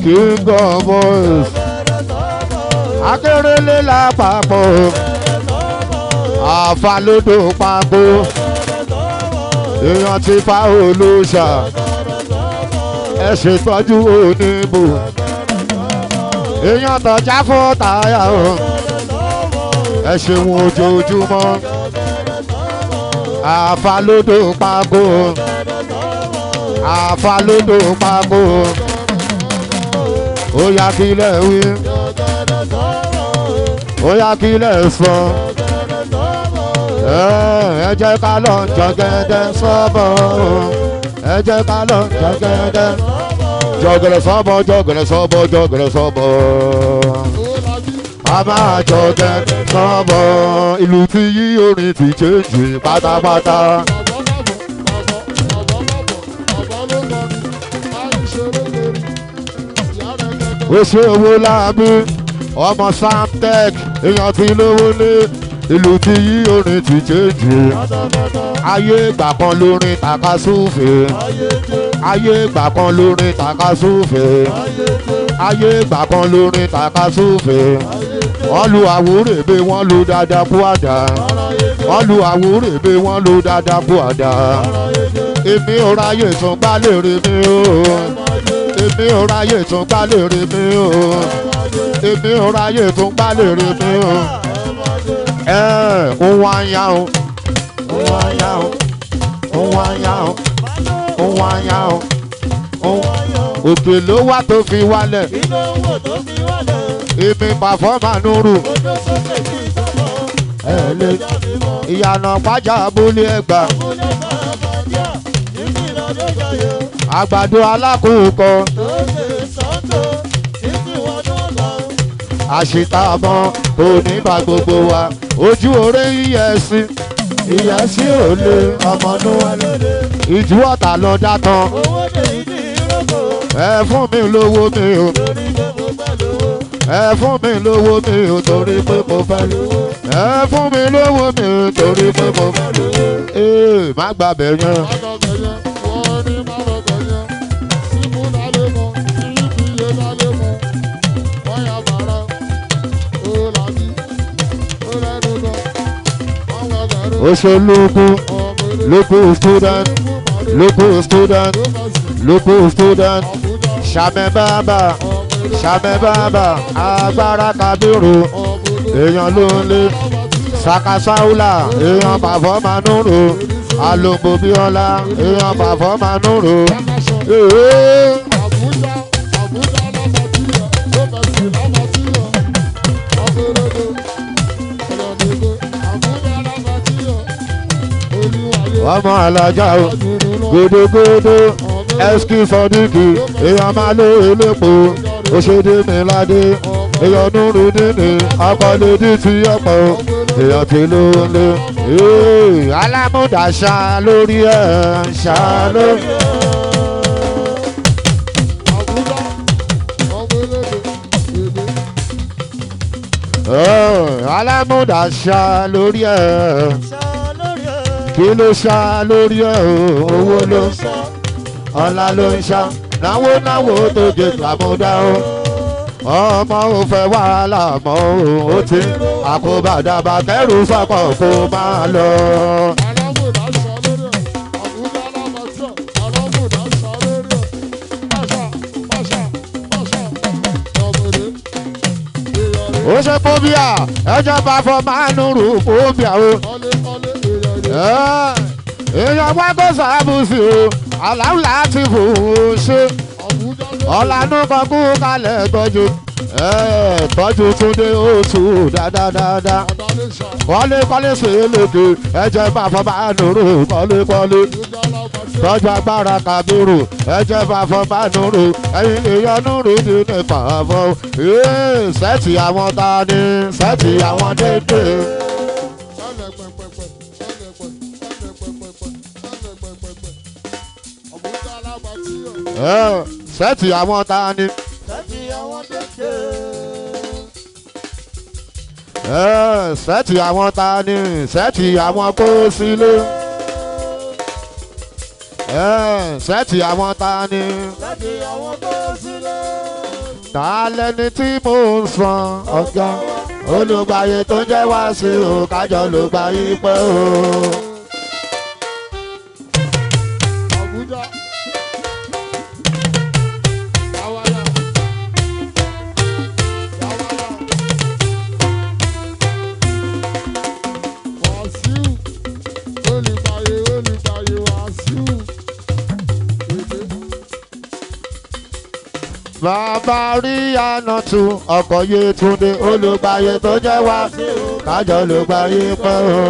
King of boys. Akérèlé lápapọ̀. Àfàlódò papọ̀. Èèyàn ti fa olóṣà. Ẹ ṣètọ́jú oníbò. Èèyàn tọ́já fún táyà o. Ẹ ṣeun ojoojúmọ́. Àfàlódò papọ̀. Àfàlódò papọ̀. Ó yá kí lẹ wí. Ó yá kí lẹ sọ. Ẹ jẹ́ ká lọ jọ̀gẹ̀dẹ̀ sọ́bọ̀. Ẹ jẹ́ ká lọ jọ̀gẹ̀dẹ̀. Jọ̀gẹ̀dẹ̀ sọ́bọ̀, jọ̀gẹ̀dẹ̀ sọ́bọ̀, jọ̀gẹ̀dẹ̀ sọ́bọ̀. A máa jọ̀gẹ̀dẹ̀ sọ́bọ̀. Ìlú ti yí orin ti change pátápátá. Ó ṣe owó láàbí ọmọ Samtech èèyàn ti lówó lé. Ìlú ti yí orin ti change. Ayé ìgbà kan lórin takasúfè. Ayé ìgbà kan lórin takasúfè. Ayé ìgbà kan lórin takasúfè. Wọ́n lu àwúrèbe wọ́n lu dáadáa kú àdá. Wọ́n lu àwúrèbe wọ́n lu dáadáa kú àdá. Èmi ò ráyè tún gbálẹ̀ rí mi o. Èmi ò ráyè tún gbálẹ̀ rí mi o. Èmi ò ráyè tún gbálẹ̀ rí mi o. Ohun àyà o. Ohun àyà o. Ohun àyà o. Ohun àyà o. Òkè ló wá tó fi wálẹ̀. Èmi pàfọ́mà nùrù. Ìyànà pàjá abúlé Ẹ̀gbá. Àgbàdo alákòókò. Àṣìtàmọ́ oníbà gbogbo wa. Ojú oré iyẹ̀sí. Iyẹ̀sí ò lè ọmọ núwà lóde. Ìjú ọ̀tà lọ dátán. Ẹ fún mi lówó mi o. ẹ fún mi lówó mi ò torí pé mo fẹ́ lò. ẹ fún mi lówó mi ò torí pé mo fẹ́ lò. ee má gbàbẹ̀ yẹn. Oṣù local student, Ṣàmẹ́ bàbá, agbára Kábírù, èèyàn ló ń lé, Sakasaula, èèyàn pàfọ́ Manúrò, Alombo Bíọ́lá, èèyàn pàfọ́ Manúrò. Ọmọ alájà o, gòdògòdò, ẹskí sọdíkì, èèyàn máa lé elépo, òṣèdè mi ládé, èèyàn núrú dínì, akọ́lédí ti ọ̀pọ̀, èèyàn ti ló ń lé. Alámúdà ṣá lórí ẹ̀, ṣá lórí ẹ̀. Alámúdà ṣá lórí ẹ̀. Kí ló ṣá lórí ẹ̀ o, owó ló ń ṣá, ọlá ló ń ṣá, náwó tó jẹ tàmúdá o. Ọmọ ò fẹ́ wàhálà mọ́ o, ó ti àkóbàdàbà kẹrù sọ́kọ̀ kó máa lọ. Ó ṣe fóbíà, ẹjọ́ bá fọ Manúrò fóbíà o. Èèyàn wá kó sàbùsì o, aláwọ̀ láti fò ó ṣe. Ọ̀lànà kan kú kalẹ̀ tọ́jú. Tọ́jú Túndé Òtù dáadáa. Kọ́lé sí lókè, ẹ̀jẹ̀ bá fọ Manúrò kọ́lé. Tọ́jú agbára Kábírù, ẹ̀jẹ̀ bá fọ Manúrò, ẹ̀yìn èèyàn Núrù ní nípa fọ́. Sẹ́ẹ̀tì àwọn ta ni, sẹ́ẹ̀tì àwọn dédé. Sẹ́ẹ̀tì àwọn ta ni. Sẹ́ẹ̀tì àwọn ta ni, sẹ́ẹ̀tì àwọn kó sílé. Sẹ́ẹ̀tì àwọn ta ni. Ta lẹni tí mò ń san ọ̀gá, olùgbàyè tó ń jẹ́ wá sí o, kájọ ló gbà yí pẹ́ o. Bàbá rí àná tu ọkọ̀ Yétúndé, olùgbàyè tó jẹ́ wá sí o, kájọ ló gbà yí pẹ́ o.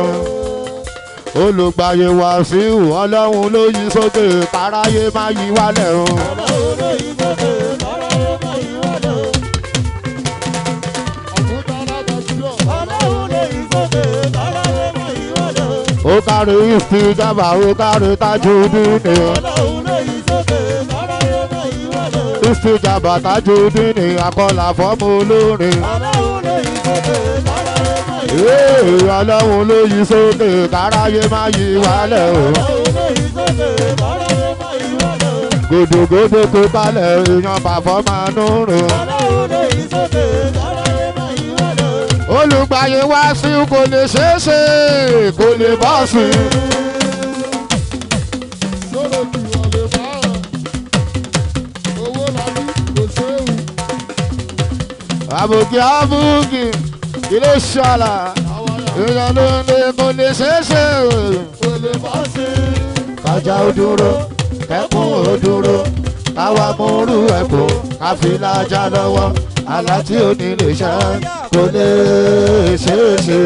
Olùgbàyè Wàsíù, Ọlọ́run ló yí sókè, káráyé má yí wálẹ̀ o. Ọlọ́run ló yí sókè, káráyé má yí wálẹ̀ o. Ọlọ́run ló yí sókè, káráyé má yí wálẹ̀ o. Ó kárí Istijaba, ó kárí Tajudeen. Ọlọ́run ló yí sókè, káráyé má yí wálẹ̀ o. Istijaba Tajudeen, akọ́là fọ́mọ olórin. Ọlọ́run ló yí sókè, káráyé má yí wálẹ̀ o. Ọlọ́run ló yí sókè, káráyé má yí wálẹ̀ o. Ọlọ́run ló yí sókè, káráyé má yí wálẹ̀ o. Gòdògòdò tó balẹ̀, èèyàn pàfọ́ Manúrò. Ọlọ́run ló yí sókè, káráyé má yí wálẹ̀ o. Olùgbàyè Wàsíù kò lè ṣeéṣe, kò lè bọ́ sí i. Àbùkì ilé ṣọlá, èèyàn ló ń lé kò lè ṣeéṣe, kò lè bọ́ sí i. Kájà ó dúró, kẹ́kùn ó dúró, káwa múrú ẹ̀kọ́, káfílájà lọ́wọ́, àlá tí ò ní lè ṣe kò lè ṣeéṣe.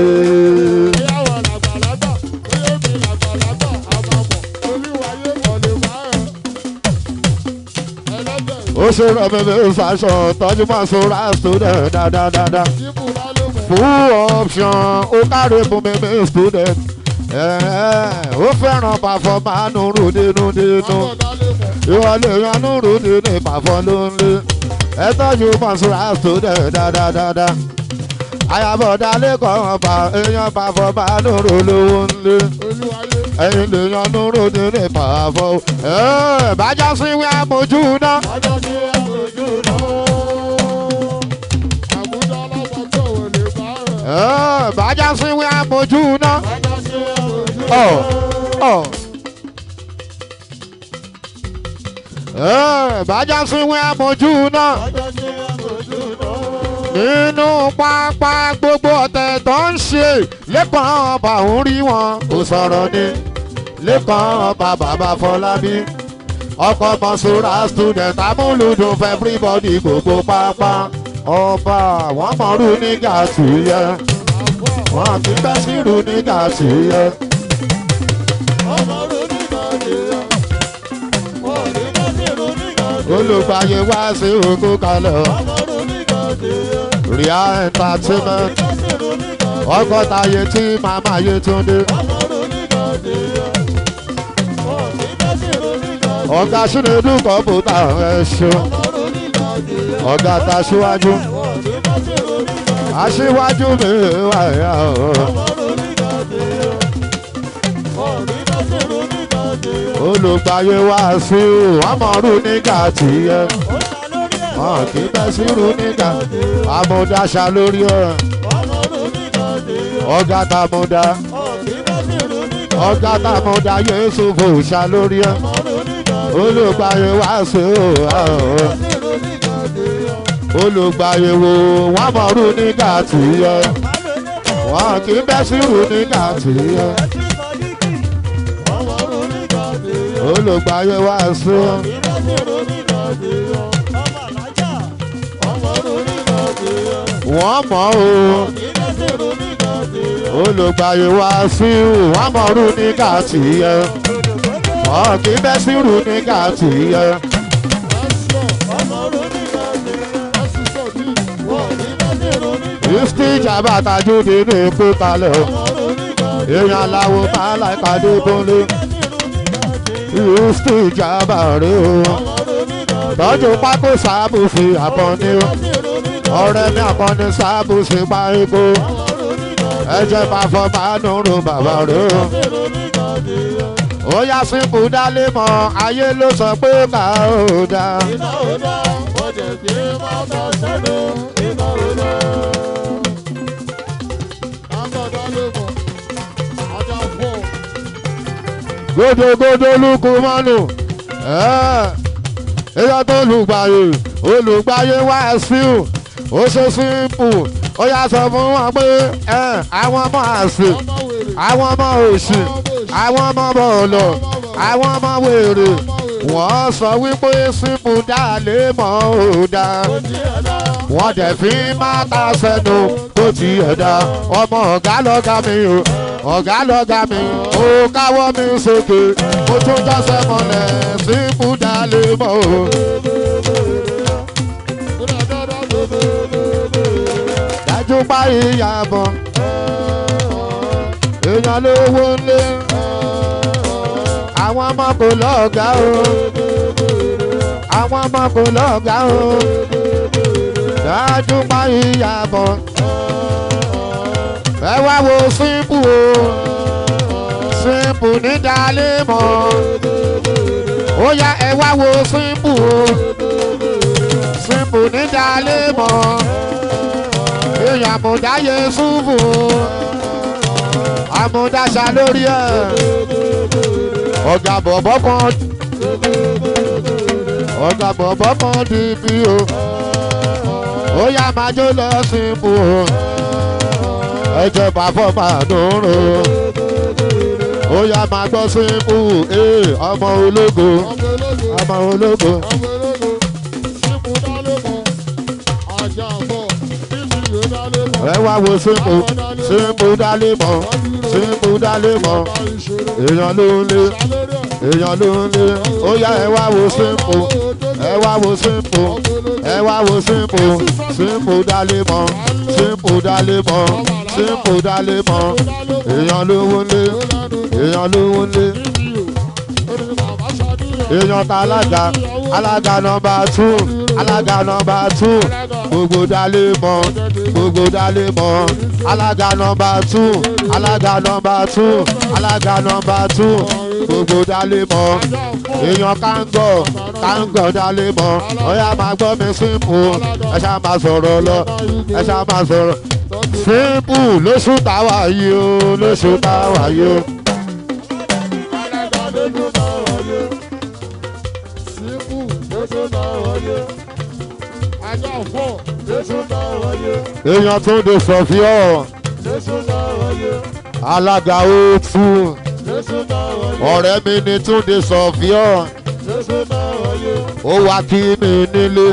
Ó ṣe rọ̀ mí bí sàṣọ, tọ́jú máa sọ́ra student dáadáa. Full option, ó kárí fún mi bí student. Ó fẹ́ràn pàfọ́ Manúrò dénú. Ìwọlé yan Núrù ní pàfọ́ ló ń lé. ẹ tọ́jú Mọ̀nsúrà student dáadáa. Àyàbọ̀dá lẹ́kọ̀ọ́ ọba èèyàn pàfọ́ bá lóru lówó ńlẹ̀. Ẹ̀yin lè yan lóru nílé pàfọ́. Bájá sí wí àmójú náà. Bájá sí wí àmójú náà. Bájá sí wí àmójú náà. Nínú pápá gbogbo ọ̀tẹ̀ tó ń ṣe lẹ́kàn ọba òun rí wọn kò sọ̀rọ̀ ni lẹ́kàn ọba bàbá Fọlábí ọkọ̀ Mọ̀nsúrà student amúlùdùn fún everybody gbogbo pápá ọba wọn mọ̀rú ní gàtú yẹ wọn kì í bẹ́ sírù ní gàtú yẹ. Olùgbàyè wá sí òkú kalẹ̀ Ria Entertainment ọgọ́ta yẹ tí màmá yẹ tún dé. Ọ̀gá Ṣínédù kọ̀ǹpútà ẹ̀ṣọ́ ọ̀gá tàṣíwájú aṣíwájú mi wà yá o. Olùgbàyè wá sí ọmọrú nígbà tí yẹ wọn kì í bẹ́ sírù nígbà amúdáṣà lórí ọ̀rọ̀ ọ̀gá tàmúdá ọ̀gá tàmúdá Yéṣùfù ṣá lórí ẹ̀ Olùgbàyè wá sí Olùgbàyè wo wọn mọ̀rú nígbà tí yẹ wọn kì í bẹ́ sírù nígbà tí yẹ Olùgbàyè wá sí wọ́n mọ̀ o Olùgbàyè wá sí wọ́n mọ̀rú nígbà tí yẹ wọ́n kì í bẹ́ sírù nígbà tí yẹ. Ìstíjàbá Tajudeen ní ikú kalẹ̀ o èèyàn aláwo máa láìpàdé bọ́lé Ìstíjàbá rẹ o tọ́jú pákó sáàbù fi àpọ́nì o ọ̀rẹ́ mi àpọ́nì sáàbù sí páríkó ẹ̀jẹ̀ máa fọ́ máa nùrù bàbá rẹ o. Ó yá sínkù dálé mọ́ ayé ló sọ pé ká ò dá. Iná ò dá ọjọ́ tí máa bá sẹ́nu iná ò dá. Àgbàdo lè mọ̀ ọjà fún. Gódógódó lukú mọ́nù èèyàn tó Olùgbàyè wá sí ó ṣe símpù ó yá sọ fún wọn pé àwọn ọmọ àṣì àwọn ọmọ òṣì àwọn ọmọ bọ̀ọ̀lọ̀ àwọn ọmọ wèrè wọ́n sọ wípé símpù dá lè mọ̀ ọ́ dá wọ́n dẹ̀ fi máa ta sẹ́nu tó ti ẹ̀dá ọmọ ọ̀gá lọ́gá mi o ọ̀gá lọ́gá mi ó káwọ́ mi sókè ó tún jọ́sẹ̀ mọ́lẹ̀ símpù dá lè mọ̀ ọ́. Dájú pa ìyàbọ̀ èèyàn lówó ńlé àwọn ọmọ kò lọ́ọ̀gá o àwọn ọmọ kò lọ́ọ̀gá o dájú pa ìyàbọ̀ ẹ wá wo símpù o símpù ní dalé mọ́ ó yá ẹ wá wo símpù o símpù ní dalé mọ́ èèyàn àmúdá Yéṣùfù àmúdáṣà lórí ẹ̀ ọ̀gá bọ̀bọ̀ kan dìbì o ó yá máa jó lọ símpù o ẹ̀jẹ̀ pàfọ́ máa dùnrò ó yá máa gbọ́ símpù ọmọ ológo ọmọ ológo. Ẹ wá wo símpù dálé mọ́ símpù dálé mọ́ èèyàn ló ń lé èèyàn ló ń lé ó yá ẹ wá wo símpù ẹ wá wo símpù ẹ wá wo símpù símpù dálé mọ́ símpù dálé mọ́ símpù dálé mọ́ èèyàn ló ń lé èèyàn ló ń lé èèyàn ta alága nọ́mbà 2. alága nọ́mbà 2 gbogbo dalé mọ́ gbogbo dalé mọ́ alága nọ́mbà 2 alága nọ́mbà 2 alága nọ́mbà 2 gbogbo dalé mọ́ èèyàn kángọ̀ dalé mọ́ ọ̀yá máa gbọ́ mi simple ẹ ṣá máa sọ̀rọ̀ lọ ẹ ṣá máa sọ̀rọ̀ simple lóṣù táwa yìí o lóṣù táwa yìí o. èèyàn tó de sọfíọ alága òtù ọ̀rẹ́ mi ni Túndé sọfíọ ó wá kí mi nílé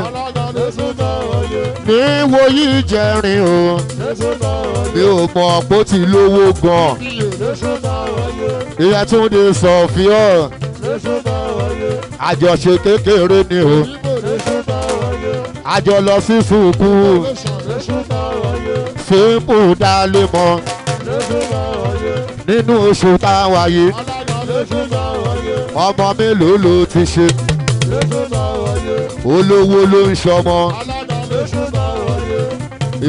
ní wòyí jẹrin o mi ò mọ̀ pó ti lówó gan ìyẹn Túndé sọfíọ àjọṣe kékeré ni o àjọ lọ sí sùkú fíìmù dálé mọ́ nínú oṣù táwa yìí ọmọ mélòó ló ti ṣe olówó ló ń ṣọmọ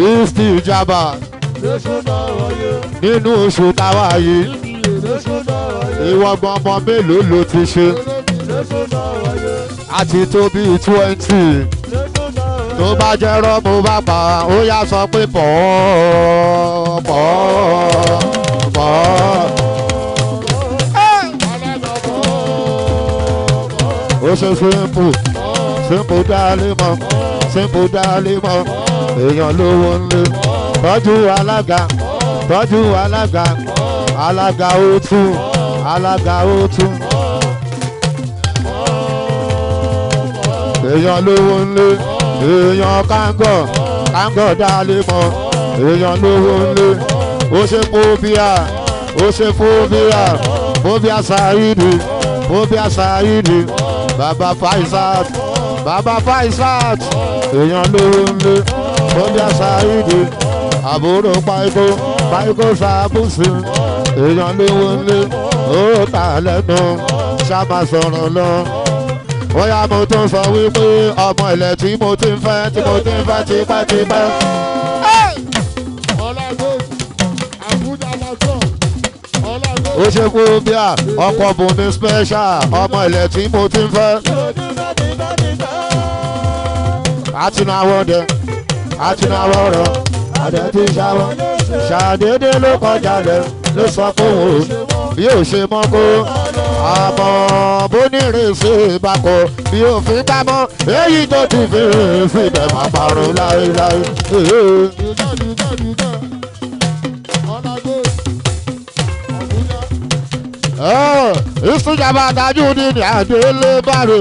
ìsì ìjàmbá nínú oṣù táwa yìí ìwọ̀gbọ̀n ọmọ mélòó ló ti ṣe àti tó bí 20 tó bá jẹ́ rọ́mù bá pa ó yá sọ pé pọ̀. ó ṣe simple dálé mọ́ èèyàn lówó ńlé tọ́jú alága òtù èèyàn lówó ńlé èèyàn kángọ̀ dálé mọ́ èèyàn lówó ńlé ó ṣe fóbíà Saidi bàbá Faisat èèyàn lówó ńlé fóbíà Saidi àbúrò páíkó sàbùsì èèyàn lówó ńlé ó tà lẹ́nu ṣàmà sọ̀rọ̀ lọ. Bóyá mo tún sọ wípé ọmọ ilẹ̀ tí mo ti ń fẹ́ tipẹ́tipẹ́. Ó ṣe kú bí i ọkọ̀ bùnmi special ọmọ ilẹ̀ tí mo ti ń fẹ́. Àtinúwọ̀ dẹ̀ àtinúwọ̀ rọ̀ àdẹ̀ tí ṣàwọ̀ ṣàdédé ló kọjá rẹ̀ ló sọ pé òun bí ó ṣe mọ́ kó àmọ́ bónírèsè ìbákọ̀ bí òfin bá mọ́ èyí tó ti fi síbẹ̀ máa parun láéláé. ìsúnjàmbá tajú ní àdélé bàrè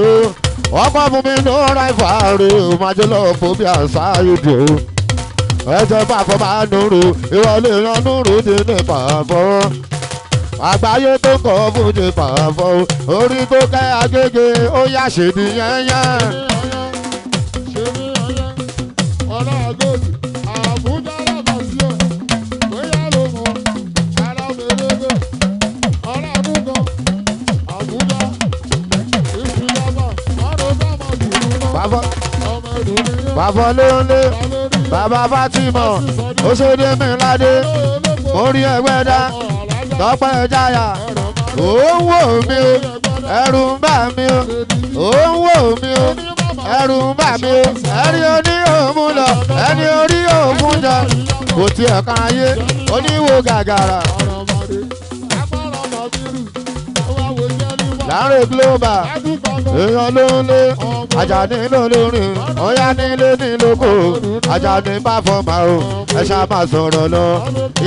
ọkọ̀ fún mi ní ọ̀rá ìfàrè májèlé fòbí àṣà ìdè ẹ̀jẹ̀ pàfọ́ máa nùrù ìwọlé yan nùrù dín ní pàfọ́ àgbáyé tó kọ́ fúnjẹ pàfọ́ orí tó kẹ́ agége ó yá ṣèdí yẹ́nyẹ́. Bàbá lóńlé bàbá Fatima ó ṣe dé mi ládé orí ẹgbẹ́ dá tọ́pẹ́ jáyà ó ń wò mí o ẹ̀rù ń bà mí o ó ń wò mí o ẹ̀rù ń bà mí o ẹni oní òun lọ ẹni orí òun jọ kò tiẹ̀ kan ayé oníwò gàgàrà. Láàrin global èèyàn ló ń lé Àjàní ló lórin ọ̀yá nílé nílòkó Àjàní bá fọmà o ẹ ṣá máa sọ̀rọ̀ lọ.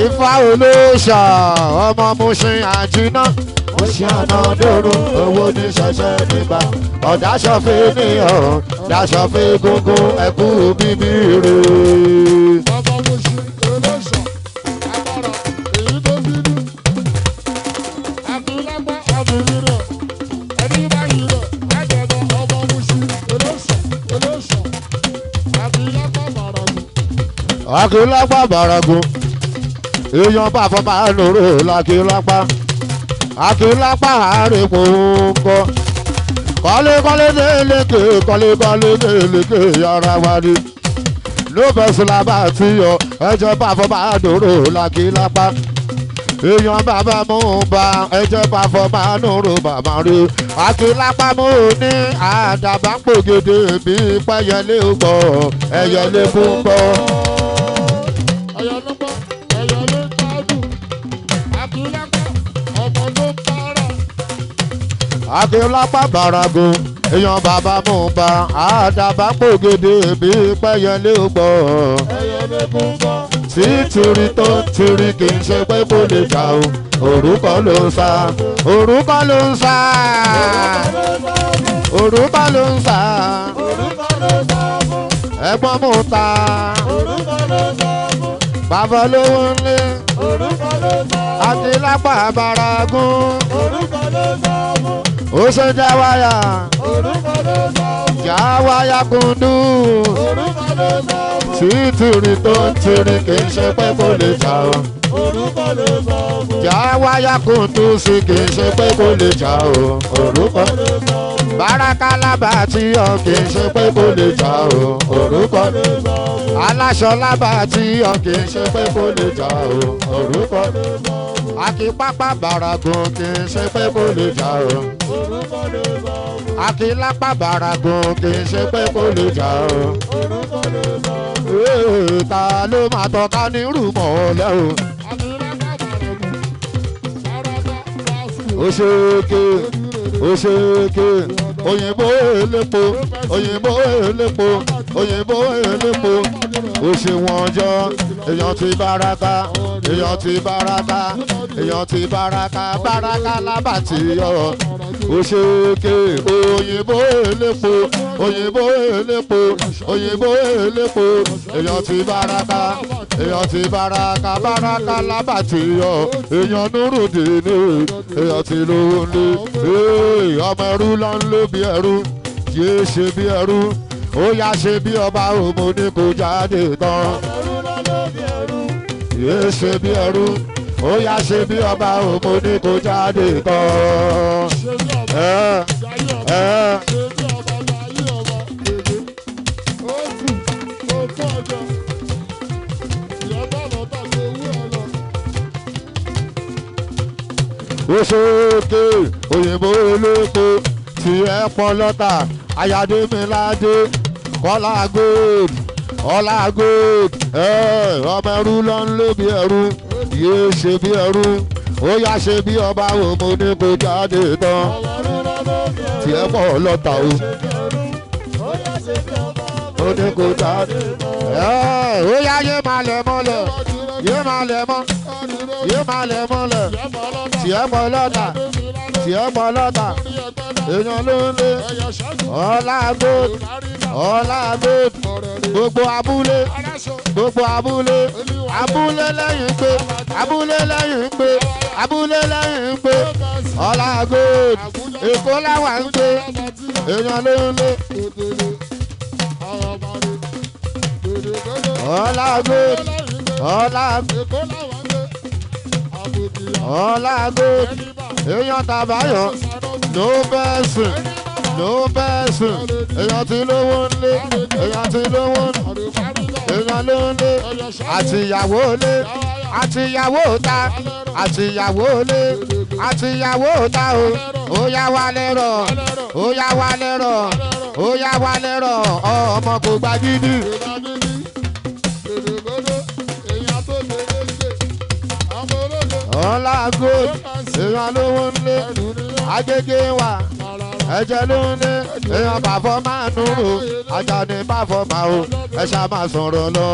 Ifá olóòṣà ọmọ Mushin àjìná Mushin àná dòrò owó ní ṣẹ̀ṣẹ̀ nígbà ọ̀dáṣọ́fẹ́ níyàn dáṣọ́fẹ́ gógó ẹ̀kú bíbí rè. Akílápá bàràgùn èèyàn bá fọ́ máa nòrò lákílápá Akílápá àárẹ̀pọ̀ ńkọ́ kọ́lékọ́lé léleke kọ́lékọ́lé léleke yàrá wa ni ló bẹ̀ sùn lábà tí yọ ẹ̀jẹ̀ bá fọ́ bá dòrò làkì lápá èèyàn bàbá mú bá ẹ̀jẹ̀ bá fọ́ bá dòrò bàbá rí àkìlápá mú ní àdàbà ń pògèdè bí pẹ́yẹlé gbọ́ ẹ̀yẹlé fún gbọ́. ẹ̀yẹlé gbọ́ ẹ̀yẹlé gbádùn àkìlápá ọmọ ló para. àkìlápá bàràgùn èèyàn bàbá mú bá àdàbà ń pògèdè bí pẹ́yẹlé gbọ́ ẹ̀yẹlé fún gbọ́. títìrì tó ń tìrì kì í ṣe pé kò lè jà o orúkọ ló ń sá orúkọ ló ń sá orúkọ ló ń sá ẹ̀gbọ́n mú ta bàbá lówó ńlé àti lápá bàràgùn ó ṣe já wáyà já wáyà kùndú títìrì tó ń tìrì kì í ṣe pé kò lè jà o já wáyà kùndú sí kì í ṣe pé kò lè jà o orúkọ báràkà lábà tí ọ kì í ṣe pé kò lè jà o orúkọ aláṣọ lábà tí ọ kì í ṣe pé kò lè jà o orúkọ akípápá bàràgùn kì í ṣe pé kò lè jà o akílápá bàràgùn kì í ṣe pé kò lè jà o ta ló máa tọ́ka ní rúmọ̀ lẹ́hìn. Oṣèké oṣèké òyìnbó elépo òyìnbó elépo òyìnbó elépo òṣèwọ̀n ọjọ́ èèyàn ti báraka èèyàn ti báraka èèyàn ti báraka báraka lábàtì yọ oṣèké òyìnbó elépo òyìnbó elépo òyìnbó elépo èèyàn ti báraka èèyàn ti báraka báraka lábàtì yọ èèyàn nùrùdínì èèyàn ti lówó ńlé ọmọ ẹrú lọ ń lé bí ẹrú yéé ṣe bí ẹrú ó yá ṣe bí ọba òmò ní kò jáde tán yéé ṣe bí ẹrú ó yá ṣe bí ọba òmò ní kò jáde tán. Oṣooke òyìnbó olóko tí ẹ pọ̀ lọ́tà ayádémiládé kọ́lá gold ọlá gold ọmọ ẹrú ló ń lé bí ẹrú yéé ṣe bí ẹrú ó yá ṣe bí ọba òmò ní kò jáde tán tí ẹ pọ̀ lọ́tà o ó ní kò jáde ó yá yé máa lẹ̀ mọ́lẹ̀ yé máa lẹ̀ mọ́ yé máa lẹ̀ mọ́lẹ̀ tí ẹ pọ̀ lọ́tà tí ẹ pọ̀ lọ́tà èèyàn ló ń lé ọlá gold ọlá gold gbogbo abúlé gbogbo abúlé abúlé lẹ́yìn pé abúlé lẹ́yìn pé abúlé lẹ́yìn pé ọlá gold èkó láwà ń pé èèyàn ló ń lé ọlá gold ọlá ọlá gold èèyàn tàbáyọ̀ no person no person èèyàn ti lówó ńlé èèyàn ti lówó èèyàn ló ń lé àtìyàwó lé àtìyàwó ta àtìyàwó lé àtìyàwó ta o ó yá wá lẹ́rọ̀ ó yá wá lẹ́rọ̀ ó yá wá lẹ́rọ̀ ọmọ kò gba gidi. ọlá gold èèyàn lówó ńlé agége wà ẹ̀jẹ̀ ló ń lé èèyàn bàfọ́ máa nùrù Àjàní bàfọ́ máa o ẹ ṣá máa sọ̀rọ̀ lọ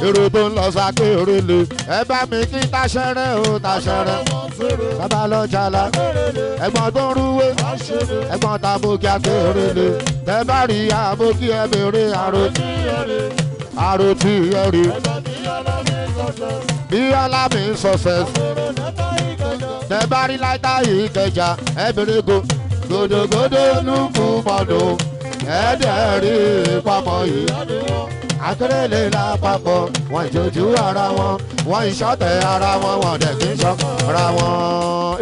èrò tó ń lọ sákèrè lè ẹ bá mi kí táṣẹ́rẹ́ o táṣẹ́rẹ́ bàbá lọ jàlá ẹ̀gbọ́n tó ń rúwé ẹ̀gbọ́n tàbókí akérè lè tẹ bá rí àbókí ẹ bèrè àrò tí ẹ rí bí ọlámi success tẹ bá rí láìta yìí kẹjà ẹ bèrè go gòdògòdò lùkù mọ́nù ẹ̀ẹ́dẹ̀ rí pamọ́ yìí akérèlé lápapọ̀ wọn ìjòjú ara wọn wọn ìṣọ̀tẹ̀ ara wọn wọn dẹ̀ kí n ṣọkàn ara wọn.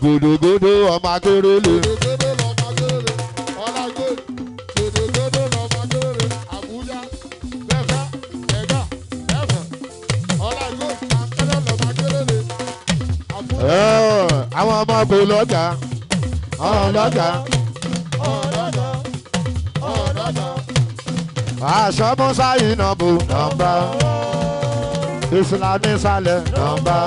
Gòdògòdò ọmọ akérèlé wọn kò lọ́jà ọlọ́jà. Aṣọ Musa Inabu nọ́mbà Isla nísàlẹ̀ nọ́mbà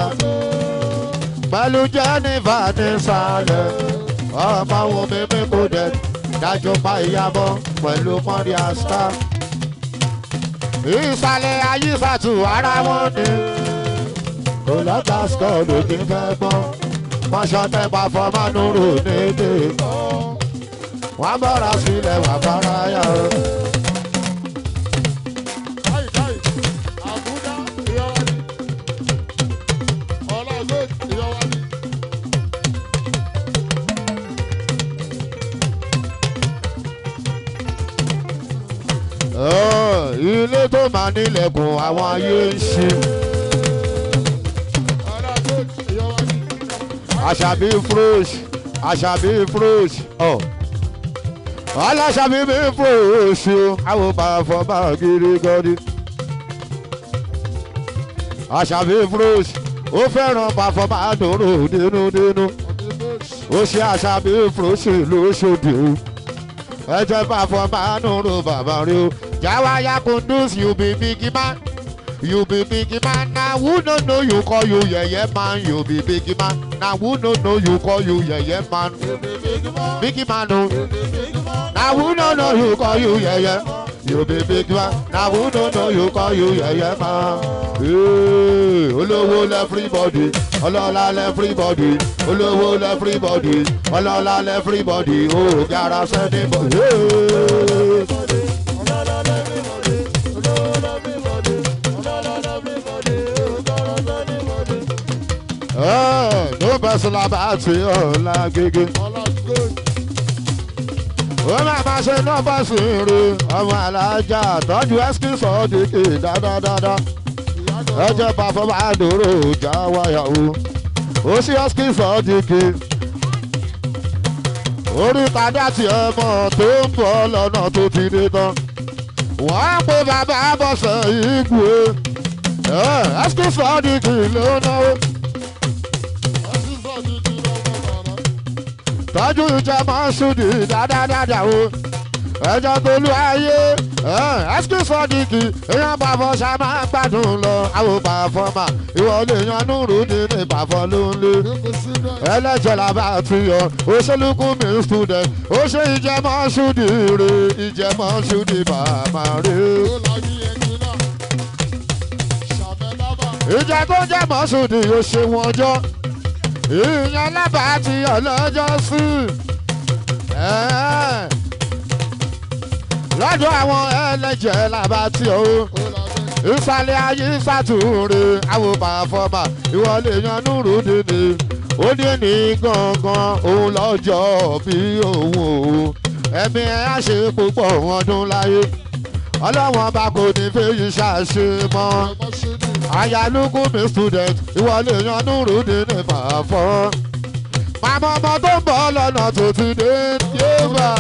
pẹ̀lú Jennifer nísàlẹ̀ ọmọ wo mímí kò dẹ̀ dájú pa ìyàbọ̀ pẹ̀lú mọ́rí àṣà. Ìsàlẹ̀ ayíṣàtù ara wọn ni kò lọ́gbà skọ́ọ̀lù kí n fẹ́ gbọ́ mọ́ṣọ́ tẹ́pà fọmánúrò nídè wọ́n bọ́ra sílẹ̀ wà fara yà ó. Ilé tó máa nílẹ̀kùn àwọn ayé ń ṣe. Àṣàbí fresh, Àṣàbí fresh, aláṣàbí mi fresh o, àwọn pàfọ́ bá gírí gọ́dí. Àṣàbí fresh, ó fẹ́ràn pàfọ́ bá dòrò dénúdénú. Ó ṣe Àṣàbí fresh lóṣòdì o. Ẹ jẹ́ pàfọ́ bá dòrò bàbá rí o. Jawaya Kunduz, you be big man. You be big man. Now who no know you call you yeah man. You be big man. Now who no know you call you yeah man. Big man no. Now who no know you call you yeah. You be big man. Now who no know you call you yeah man. Hey, olówó everybody. Ọlọ́lá everybody. Olówó everybody. Ọlọ́lá everybody. Oh, gara anybody. Hey. No person about you, like Gigi. When I pass it, no person, I'm a large. Don't you ask us all the kid, da. I just pass from my door, Jawaya. Oh, she asks us all the kid. Orí padà tí ọmọ tó ń bọ̀ lọ́nà tó ti dé tán. Wọ́n pe bàbá bọ̀sẹ̀ ìgbò. Ask us all the kid ló náwó. Tọ́jú ìjẹ́ máa ń ṣùdì dáadáa o. Ẹjọ́ tó lú ayé. Ẹ́sìkì sọ́díkì èèyàn pàfọ́ ṣá máa ń gbádùn lọ. Àwọn pàfọ́ mà ìwọ lè yan núrù nínú ìpàfọ́ ló ń lé. Ẹlẹ́jẹ̀ làbá ti yọ. Òṣèlúkú mi student. Ó ṣe ìjẹ́ máa ń ṣùdì rè. Ìjẹ́ máa ń ṣùdì bàbá rè. Ìjẹ́ tó jẹ́ máa ń ṣùdì yóò ṣe wọn jọ. Ìyẹn lábàá ti ọlọ́jọ́ sí. Lọ́dọ̀ àwọn ẹlẹ́jẹ̀ làbá tí o. Ìsàlẹ̀ ayé sàtúnre àwọn pàfọ́mà ìwọ lè yan núrù dèdè. Ó dé ní gangan òun lọ́jọ́ bí òun o. Ẹ̀mí ẹ̀ á ṣe púpọ̀ ọdún láyé. Ọlọ́wọ́n bá kò ní fèyí ṣàṣe mọ́. Àyálùkù mi student ìwọ lè yan núrù dèdè pàfọ́. Màmá ọmọ tó ń bọ̀ lọ́nà tó ti dé yéèbà.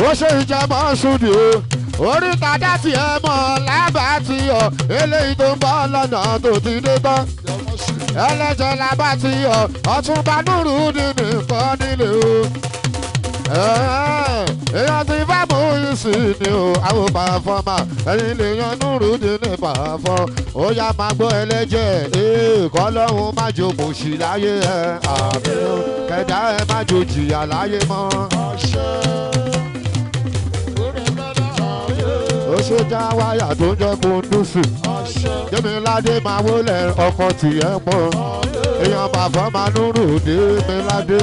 Ó ṣe ìjẹmọ́ ṣùdì o. Orí tàdá tí ẹ mọ̀ lábàá tí ọ. Eléyìí tó ń bọ̀ lọ́nà tó ti dé tán. Ẹlẹ́jẹ̀ lábá tí ọ. Ọ̀túnba Núrù nínú nǹkan nílé o. Èèyàn ti fẹ́ mú ìsì ni o. Àwọn pàfọ́mà ẹ̀yin lè yan Núrù nínú pàfọ́. Ó yá máa gbọ́ ẹlẹ́jẹ̀. Kọ́ lọ́hùn má jòkó sí láyé ẹ̀. Àmì o. Kẹ̀dá ẹ má jò jìyà láyé mọ́. Ó ṣe já wáyà tó ń jẹ́ Kúndùsì. Démiládé máa wọlé ọkọ̀ tìyẹ́ mọ́. Èèyàn pàfọ́mà Núrù Démiládé.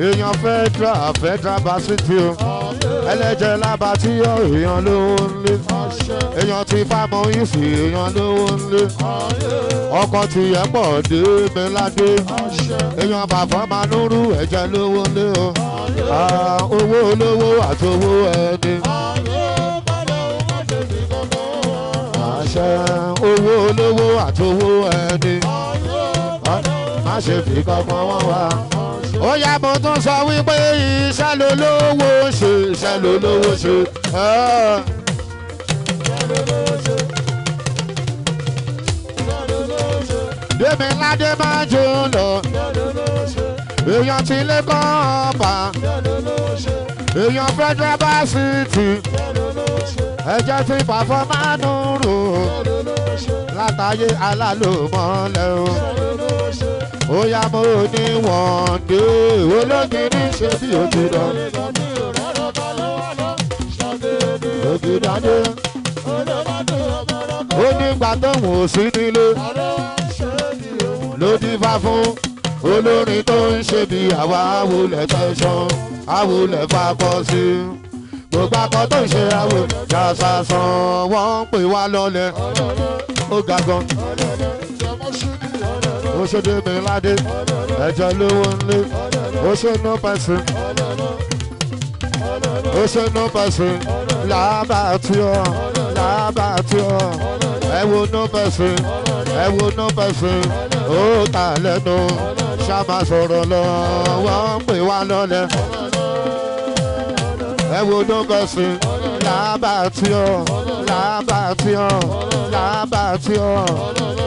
Èèyàn fẹ́dra basiti o. Ẹlẹ́jẹ̀ lába tí yọ èèyàn lówó ńlé. Èèyàn ti fámọ́ ìsì èèyàn lówó ńlé. Ọkọ̀ tìyẹ́ pọ̀ Démiládé. Èèyàn pàfọ́mà Núrù ẹ̀jẹ̀ lówó ńlé o. Owó olówó àti owó ẹni. Owó olówó àti owó ẹni. Má ṣe fi kankan wọ́n wá. ó yá mo tún sọ wípé iṣẹ́ lolówó ṣe iṣẹ́ lolówó ṣe. Dèmi ládé máa jó lọ. Èèyàn ti lé kọ́ ọ̀pá. Èèyàn Federal Varsity. Ẹ̀jẹ̀ ti pàfọ́mánù rò. Látàyé alálòmọ́lẹ̀ o. Ó yá mo ní wọ́n dé. Ológìní ṣe bí ojú lọ. Ògìdàdé. Ó nígbà tóun ò sí nílé. Ló dífá fún olórin tó ń ṣe bí àwa awolẹ̀ tẹ̀sán awolẹ̀ fakọ sí. Gbogbo akọ tó ń ṣe awolẹ̀ jàsàsàn wọ́n ń pè wá lọ́lẹ̀. Ó ga gan. Ó ṣe dé mi ládé. Ẹ̀jẹ̀ lówó ńlé. Ó ṣe no person. Ó ṣe no person. Làbàtí ọ̀ làbàtí ọ̀. Ẹ wo no person. Ẹ wo no person. Ó ta lẹ́nu. Ṣáma sọ̀rọ̀ lọ. Wọ́n ń pè wá lọ́lẹ̀. Ẹ wo no person. Làbàtí ọ̀ làbàtí ọ̀ làbàtí ọ̀.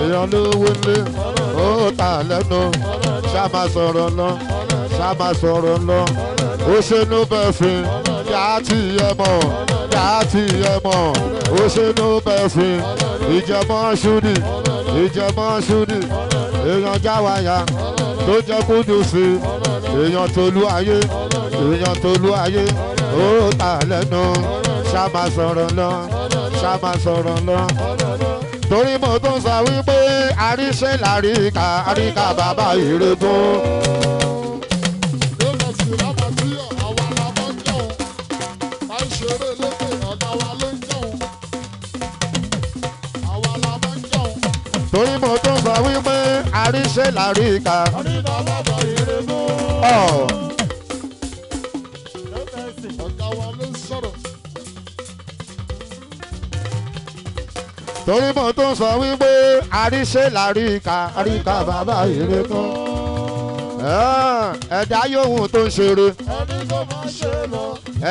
Èèyàn lówó ńlé. Ó ta lẹ́nu. Ṣáma sọ̀rọ̀ lọ. Ṣáma sọ̀rọ̀ lọ. Ó ṣe no person. Yàtì ẹ mọ̀. Yàtì ẹ mọ̀. Ó ṣe no person. Ìjẹmọ́ ṣúdì. Ìjẹmọ́ ṣúdì. Èèyàn jáwáyà. Tó jẹ́ kúndùn sí. Èèyàn tolú ayé. Èèyàn tolú ayé. Ó ta lẹ́nu. Ṣáma sọ̀rọ̀ lọ. Ṣáma sọ̀rọ̀ lọ. Torí mo tún sọ wípé àríṣe làríkà àríkà bàbá ìrègùn. Torí mo tún sọ wípé àríṣe làríkà. Torí mo tún sọ wípé àríṣe làríkà àríkà bàbá ìrègùn. Ẹ̀dá yòówù tó ń ṣeré.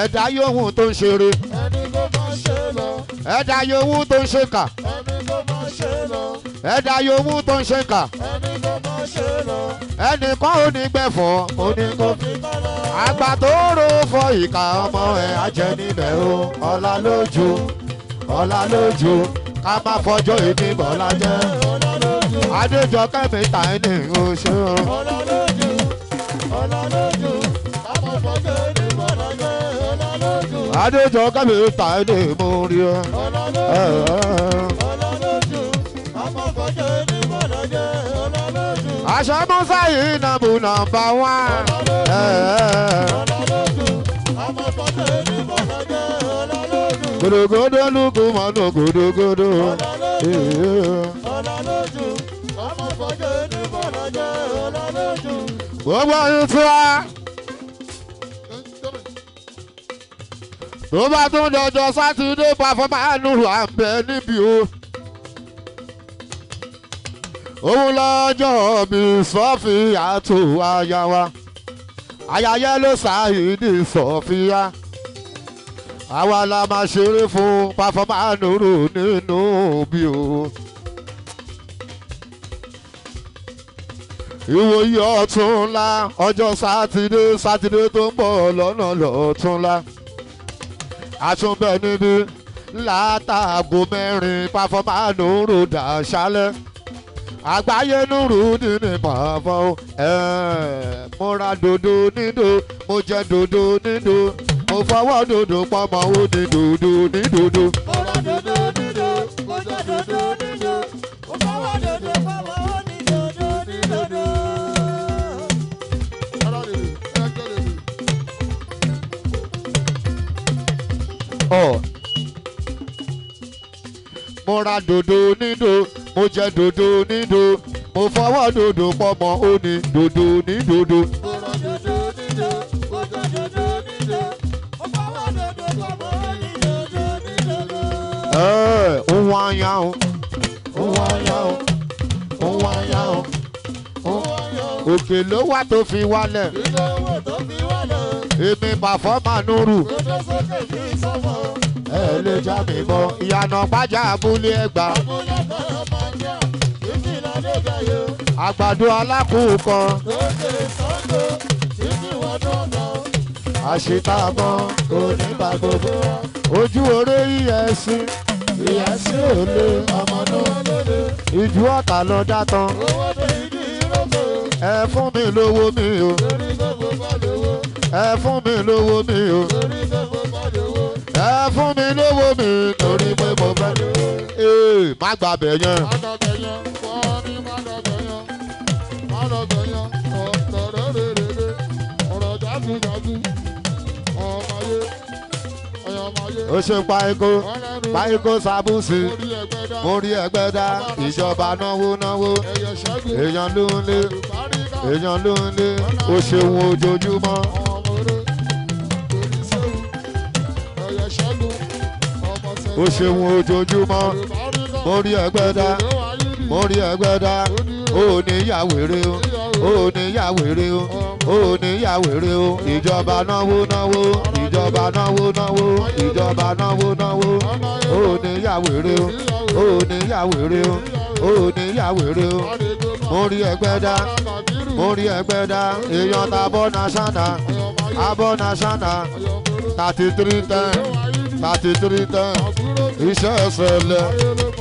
Ẹ̀dá yòówù tó ń ṣeré. Ẹ̀dá yòówù tó ń ṣèkà. Ẹ̀dá yòówù tó ń ṣèkà. Ẹnìkan ò ní gbẹ̀fọ́ ò ní kó. Àgbà tó rò fọ ìkà ọmọ ẹ̀ á jẹ níbẹ̀ o. Ọlá lójú ọlá lójú ká má fọjọ́ ìní bọ̀lá jẹ́. Adéjọkẹ́ mi ta ẹni oṣù. Ọlá lójú ká má fọjọ́ ìní bọ̀lá jẹ́. Adéjọkẹ́ mi ta ẹni mo rí ọ. Ọlá lójú ká má fọjọ́ ìní bọ̀lá jẹ́. Àṣà Musa yìí nàbù nàmbà wá. Godogodo lukú mọ́nú godogodo. Gbogbo ọdún tí wá. Tó bá tún dọjọ́ Sátidé pàfọ́mánù à ń bẹ níbi o. Òun lọ́jọ́ bí Sọ́fíà tó aya wa. Ayayẹ ló ṣàìdí Sọ́fíà. Àwa la máa ṣeré fún pàfọ́mánù rò nínú bí o. Ìwòyí ọ̀túnla ọjọ́ Sátidé tó ń bọ̀ lọ́nà lọ́túnla. Àtúnbẹ̀ níbí látàgò mẹ́rin pàfọ́mánù rò dàṣálẹ̀. Àgbáyé nùrù nínú pàfọ́. Mo ra dòdò nídò, mo jẹ dòdò nídò. Mo fọwọ́ dòdò pọ́mọ́ ó ní dòdò ní dòdò. Mo ra dòdò nídò, mo jẹ dòdò nídò. Mo fọwọ́ dòdò pọ́mọ́ ó ní dòdò ní dòdò. Mo ra dòdò nídò, mo jẹ dòdò nídò. Mo fọwọ́ dòdò pọ́mọ́ ó ní dòdò ní dòdò. Mo ra dòdò nídò, mo jẹ dòdò nídò. Mo fọwọ́ dòdò pọ́mọ́ ó ní dòdò ní dòdò. Òun àyà o, òun àyà o, òun àyà o, Ó wáyọ̀ òkè ló wà tó fi wálẹ̀. ilé owó tó fi wálẹ̀. èmi pàfọ́mà Núrù. Gbèdé sókè kí sọ́mọ. ẹ lè já mi mọ́. ìyànà pàjá abúlé Ẹ̀gbá. Abúlé kan máa ń jà. Títí ládé jayé. àgbàdo alákùúkọ. Lókè Sàngó. Títí wọ́n dọ̀dọ̀. àṣetàmọ́ onígbà gbogbo. ojú oré ìyẹ̀sí. ìyẹ̀sí ò lè ọmọ náà lóde. ìjú ọ̀tá lọ dá tán. Owó tó ìdí ìrókò. ẹ fún mi lówó mi o. Lórí gbogbo bọ́dọ̀wọ́. ẹ fún mi lówó mi o. Lórí gbogbo bọ́dọ̀wọ́. ẹ fún mi lówó mi torí pé mo fẹ́. ee má gbàbẹ̀ yẹn. Mádọ̀bẹ̀yàn, wọ́n ní mádọ̀bẹ̀yàn. Mádọ̀bẹ̀yàn, ọ̀tọ̀rẹ́rẹ́rẹ́rẹ́. Ọ̀rọ̀ jágújágú. Ọmọye. Ọyọmọye. ó ṣe páíkó páíkó sábùsì. Orí ẹgbẹ́ dá. mo rí ẹgbẹ́ dá ìjọba náwó náwó. Ẹyẹ ṣẹ́gun. èèyàn ló ń lé Olùbáríkà. èèyàn ló ń lé. ó ṣeun ojoojúmọ́. Ọmọre. Orí sẹ́wù. Ẹyẹ ṣẹ́gun. Ọmọ sẹ́wù. ó ṣeun ojoojúmọ́. Olùbáríkà. mo rí ẹgbẹ́ dá mo rí ẹgbẹ́ dá. ó ní yàwèrè o ó ní yàwèrè o ó ní yàwèrè o. ìjọba náwó náwó ìjọba náwó náwó ìjọba náwó náwó. ó ní yàwèrè o ó ní yàwèrè o ó ní yàwèrè o. mo rí ẹgbẹ́ dá mo rí ẹgbẹ́ dá. èèyàn ta abọ́ naṣánà abọ́ naṣánà 3310 3310. iṣẹ́ ẹsẹ̀lẹ̀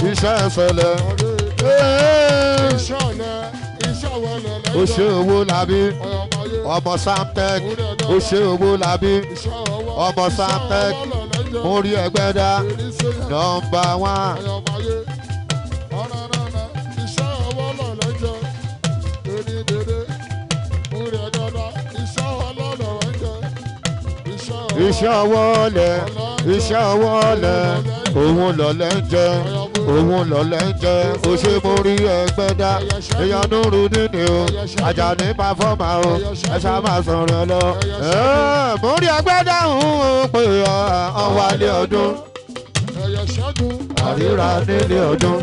iṣẹ́ ẹsẹ̀lẹ̀. ó ṣe owó làbí ọmọ Samtech ó ṣe owó làbí ọmọ Samtech. mo rí ẹgbẹ́ dá nọ́mbà 1. iṣẹ́ ọwọ́ lẹ̀ iṣẹ́ ọwọ́ lẹ̀ òun lọ̀lẹ́ ń jẹ òun lọ̀lẹ́ ń jẹ. ó ṣe mo rí ẹgbẹ́ dá èèyàn Núrù nínú o Àjàní pàfọ́mà o ẹ ṣá máa sọ̀rọ̀ lọ. mo rí ẹgbẹ́ dá òun pé ọ̀wálé ọdún àríra nílé ọdún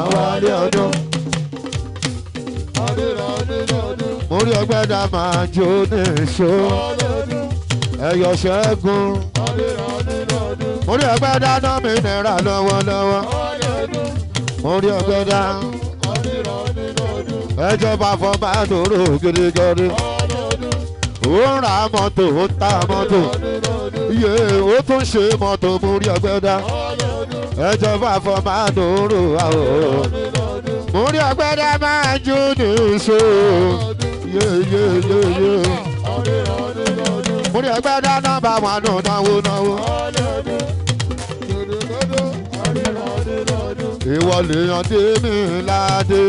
ọ̀wálé ọdún. mo rí ẹgbẹ́ dá máa jó ní ìṣó ẹ̀yọ̀ ṣẹ́gun. mo rí ẹgbẹ́ dá ná mi náírà lọ́wọ́lọ́wọ́. mo rí ẹgbẹ́ dá ẹjọba fọmọ Núrù gidigidi. ó ń ra mọ́tò ó ń ta mọ́tò iye ó tún ṣe mọ́tò. mo rí ẹgbẹ́ dá ẹjọba fọmọ Núrù àwọ̀. mo rí ẹgbẹ́ dá máa jó ní ìṣó yeyeyeye. mo rí ẹgbẹ́ dá nọ́mbà 1 nù náwó náwó. ìwọ lèèyàn dé mi ládé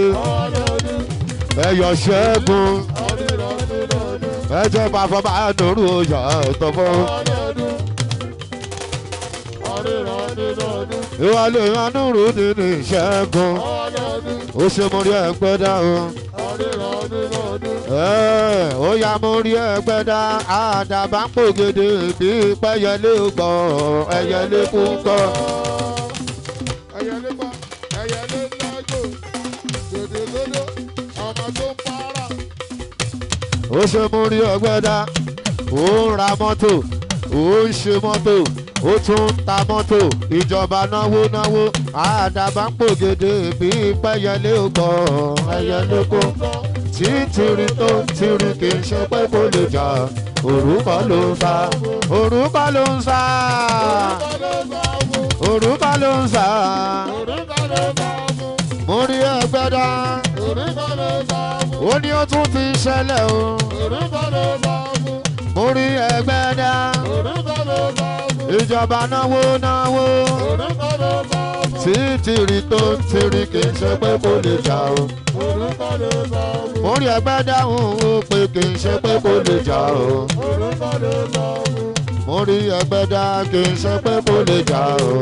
ẹyọ ṣẹ́gun ẹjọ́ bá fọ́ bá Núrù ọjà ìtọ́fọ́. ìwọ lèèyàn Núrù nínú ìṣẹ́gun ó ṣe mo rí ẹgbẹ́ dá o. ó yá mo rí ẹgbẹ́ dá àdàbà ń pògèdè bí pẹ́yẹlé gbọ́ ẹyẹlé kú gbọ́. ó ṣe mú rí ọgbẹ́ dá ó ń ra mọ́tò ó ń ṣe mọ́tò ó tún ń ta mọ́tò. ìjọba náwó náwó àdàbà ń pògèdè bí pẹ́yẹlé gbọ́ ẹyẹlé kú. tí tìrì tó ń tìrì kì í ṣe pé kò lè jà òrùkọ ló ń sá òrùkọ ló ń sá òrùkọ ló ń sá. mo rí ẹgbẹ́ dá ó ní ó tún ti ṣẹlẹ̀ o. mo rí ẹgbẹ́ dá ìjọba náwó náwó tí tìrì tó ń tìrì kì í ṣe pé kò lè jà o. mo rí ẹgbẹ́ dáhùn ó pé kì í ṣe pé kò lè jà o. mo rí ẹgbẹ́ dá kì í ṣe pé kò lè jà o.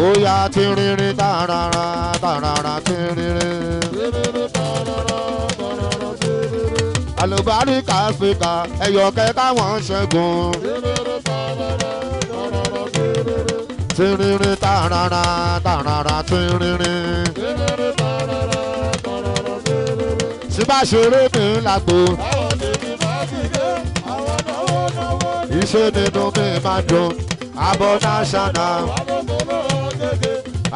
ó yá tí rírin tààràrà tààràrà tí rírin. àlùbáríkà Áfíríkà ẹ̀yọ̀kẹ́ káwọn ṣẹ́gun. tí rírin tààràrà tààràrà tí rírin. bá ṣeré mi lágbo. Àwọn tèmi bá ti dé, àwọn náwó náwó ní. Iṣẹ́ nínú mi máa dùn. Abọ́ national. Àwọn tó lọ́wọ́ kéde.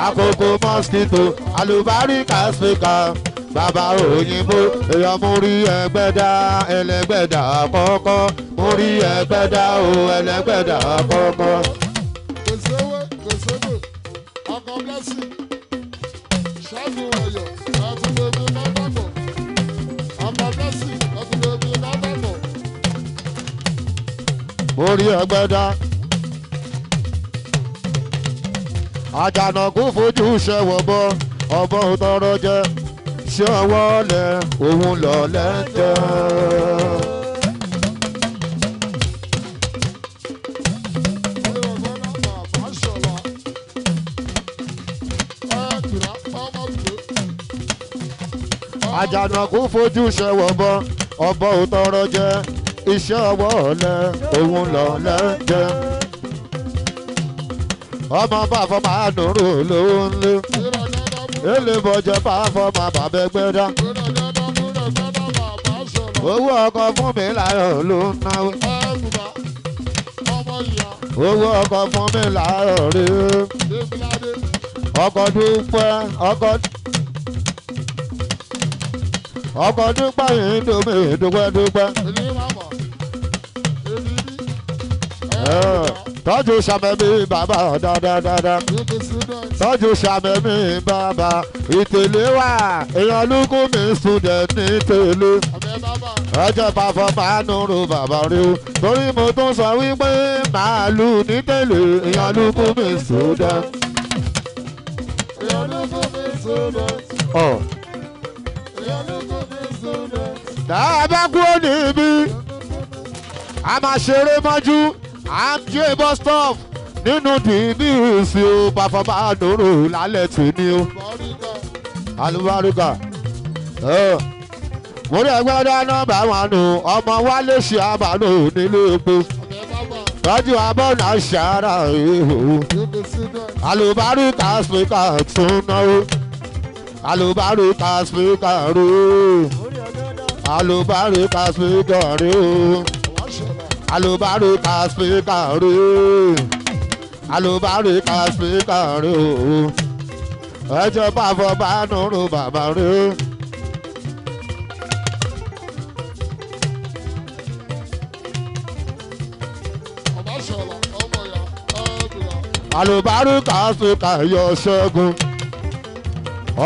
Àkókò mosquito. Àlùbáríkà speaker. Bàbá òyìnbó. Èèyàn mú rí ẹgbẹ́dá. Ẹlẹ́gbẹ́dá àkọ́kọ́. Mú rí ẹgbẹ́dá o. Ẹlẹ́gbẹ́dá àkọ́kọ́. Gbèsèwé gbèsèwé. Ọkọ̀ blessing. Ṣẹ́gun ọ̀yọ́. Ẹ̀fún bèbí lọ́dọ̀kọ̀. Ọkọ̀ blessing. Ẹ̀fún bèbí lọ́dọ̀kọ̀. Mú rí ẹgbẹ́dá. Àjànàkú fojú ṣẹ̀wọ̀ bọ́. Ọbọ̀ tọrọ jẹ. Ṣé ọwọ́ lẹ òun lọ lẹ́jẹ̀. Àjànàkú fojú ṣẹ̀wọ̀ bọ́. Ọbọ̀ tọrọ jẹ. Iṣẹ́ ọwọ́ lẹ òun lọ lẹ́jẹ̀. Ọmọ bá fọ́ máa nùrù lówó ńlé. Èlé bọ̀jẹ̀ bá fọ́ máa bàbẹ́ gbẹ́dá. Owó ọkọ̀ fún mi láyọ̀ ló ń náwó. Owó ọkọ̀ fún mi láyọ̀ rí. Ọkọ̀ dúpẹ́ ọkọ̀ dúpẹ́ yìí dùnmí dúpẹ́. Tọ́jú sàmẹ́mí bàbá dáadáa. Tọ́jú sàmẹ́mí bàbá. Ìtẹ̀lé wà èèyàn lókù mi student ní tèlé. Ẹjẹ́ bá fọ́ máa nùrù bàbá rí o. Torí mo tún sọ wípé màálù ní tèlé èèyàn lókù mi student. Dáa bá kúrò níbí. A máa ṣeré mọ́jú. AMJ bus stop nínú dìbìsì o pàfọ́mà nùrù lálẹ́ tì ní o. Alùbáríkà. Mo rí ẹgbẹ́ dáná bá wọn nù ọmọ wálé ṣe àbánú nílé epo. Tọ́jú abọ́nà ṣàrà ihò. Alùbáríkà spíkà tún náwó. Alùbáríkà spíkà rè é. Alùbáríkà spíkà rè é. Alùbáríkà spíkà rè é. Alùbáríkà spíkà rè é. Ẹjọ́ bá fọ́ bá nùrù bàbá rè é. Alùbáríkà spíkà yọ ṣẹ́gun.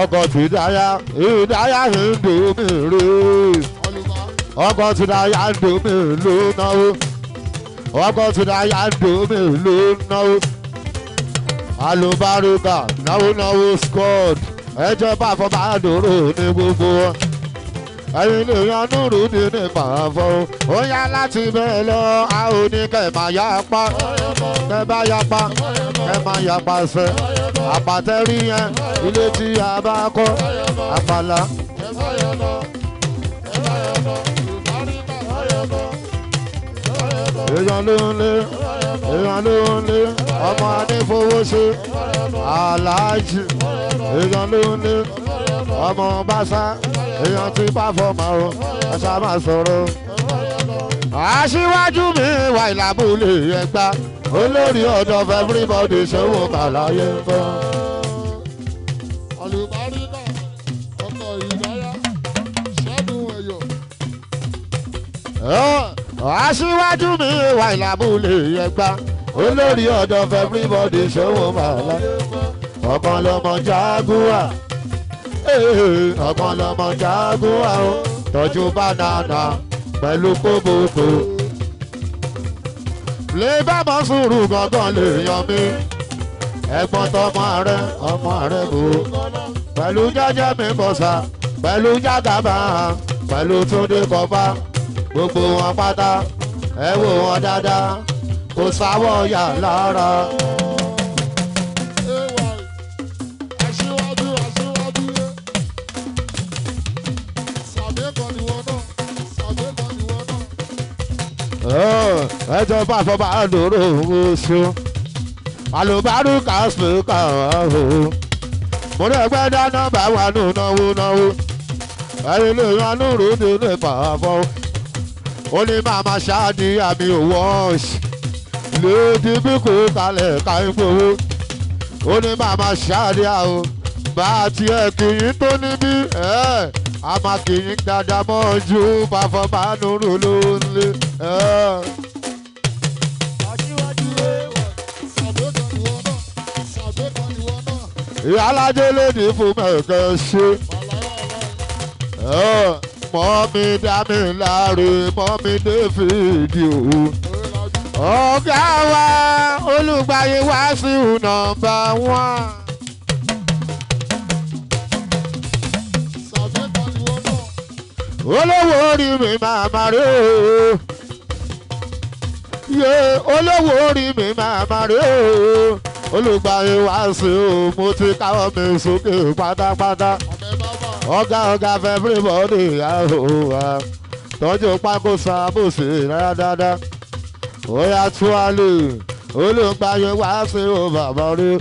Ọkọ̀ ti dáyà ìdáyà ìdò mi rè é. Ọkọ̀ ti dáyà ìdò mi ló náwó. Ọkọ̀ ti dáyà ìdò mi ló náwó. Alùbáríkà náwó squad. Ẹjọ́ bá fọ́ bá dòrò ní gbogbo wọn. Ẹyin lè yan nùrù ní nípa fọ́. Ó yá láti bẹ́ẹ̀ lọ, a ò ní kẹ̀ máa yá pa. Kẹ̀ bá yá pa, kẹ̀ máa yá pa sẹ́. Àpàtẹ́rí yẹn, ilé tí a bá kọ́, àpàlà. Èèyàn ló ń lé, èèyàn ló ń lé, ọmọ Adéfowóṣe, Aláàjì. Èèyàn ló ń lé, ọmọ Básá, èèyàn ti bá fọmọ o, ẹ̀ṣá máa sọ̀rọ̀. Aṣíwájú mi wà ìlàbúlé Ẹ̀gbá, olórí ọ̀dọ́ everybody ṣòwò kàláyé ń bọ̀. Àlùbáríkà ọkọ̀ ìdáyà ṣẹ́gun ẹ̀yọ̀. Aṣíwájú mi wà ìlàbúlé Ẹ̀gbá, olórí ọ̀dọ́ everybody ṣòwò kàláyé ń bọ̀. Ọ̀kan lọmọ Jaguar, ọ̀kan lọmọ Jaguar o, tọ́jú banana pẹ̀lú kóbókó. Lè bá mọ sùúrù gangan lè yan mi. Ẹ̀gbọ́n tọmọ rẹ ọmọ rẹ bò. Pẹ̀lú jẹ́jẹ́ mi bọ̀sà, pẹ̀lú jágàbá, pẹ̀lú túndé kọfá. Gbogbo wọn pátá, ẹ wò wọn dáadáa, kò sáwọ́ yà lára. Aṣíwájú yẹ. Sàbẹ̀kọ̀ ni wọ́n náà. Sàbẹ̀kọ̀ ni wọ́n náà. Ẹjọ́ bá fọ́ bá lòrò oṣù. Alùbáríkà spíkà o. Mo ní ẹgbẹ́ dáná bá wà nù náwó. ẹni lè yan lóru nínú ìpàfọ́. Ó ní màmá ṣáàdì àmì òwọ́ọ̀ṣì lèdí bí kò kalẹ̀ ká ń gbowó. Ó ní màmá ṣáàdì àwọn bá tiẹ̀ kìí tó níbí a máa kìí dáadáa mọ́ ju pàfọ́ máa nùrù ló ń lé. Ìyálájé lèdí fún mẹ́kẹ́ ṣe. Mọ́mí Dámiláre, mọ́mí Dáfídì o. Ọ̀gá wa Olùgbàyè Wàsíù nọ́mbà 1. Olówó orí mi màmá rè o. Olówó orí mi màmá rè o. Olùgbàyè Wàsíù mo ti káwọ́ mi sókè pátápátá. Ọ̀gá fẹ́ everybody àhùwà. Tọ́jú pákó sábòsì dáadáa. Ó yá tú àlè. Olùgbàyè Wàsíù bàbá rè.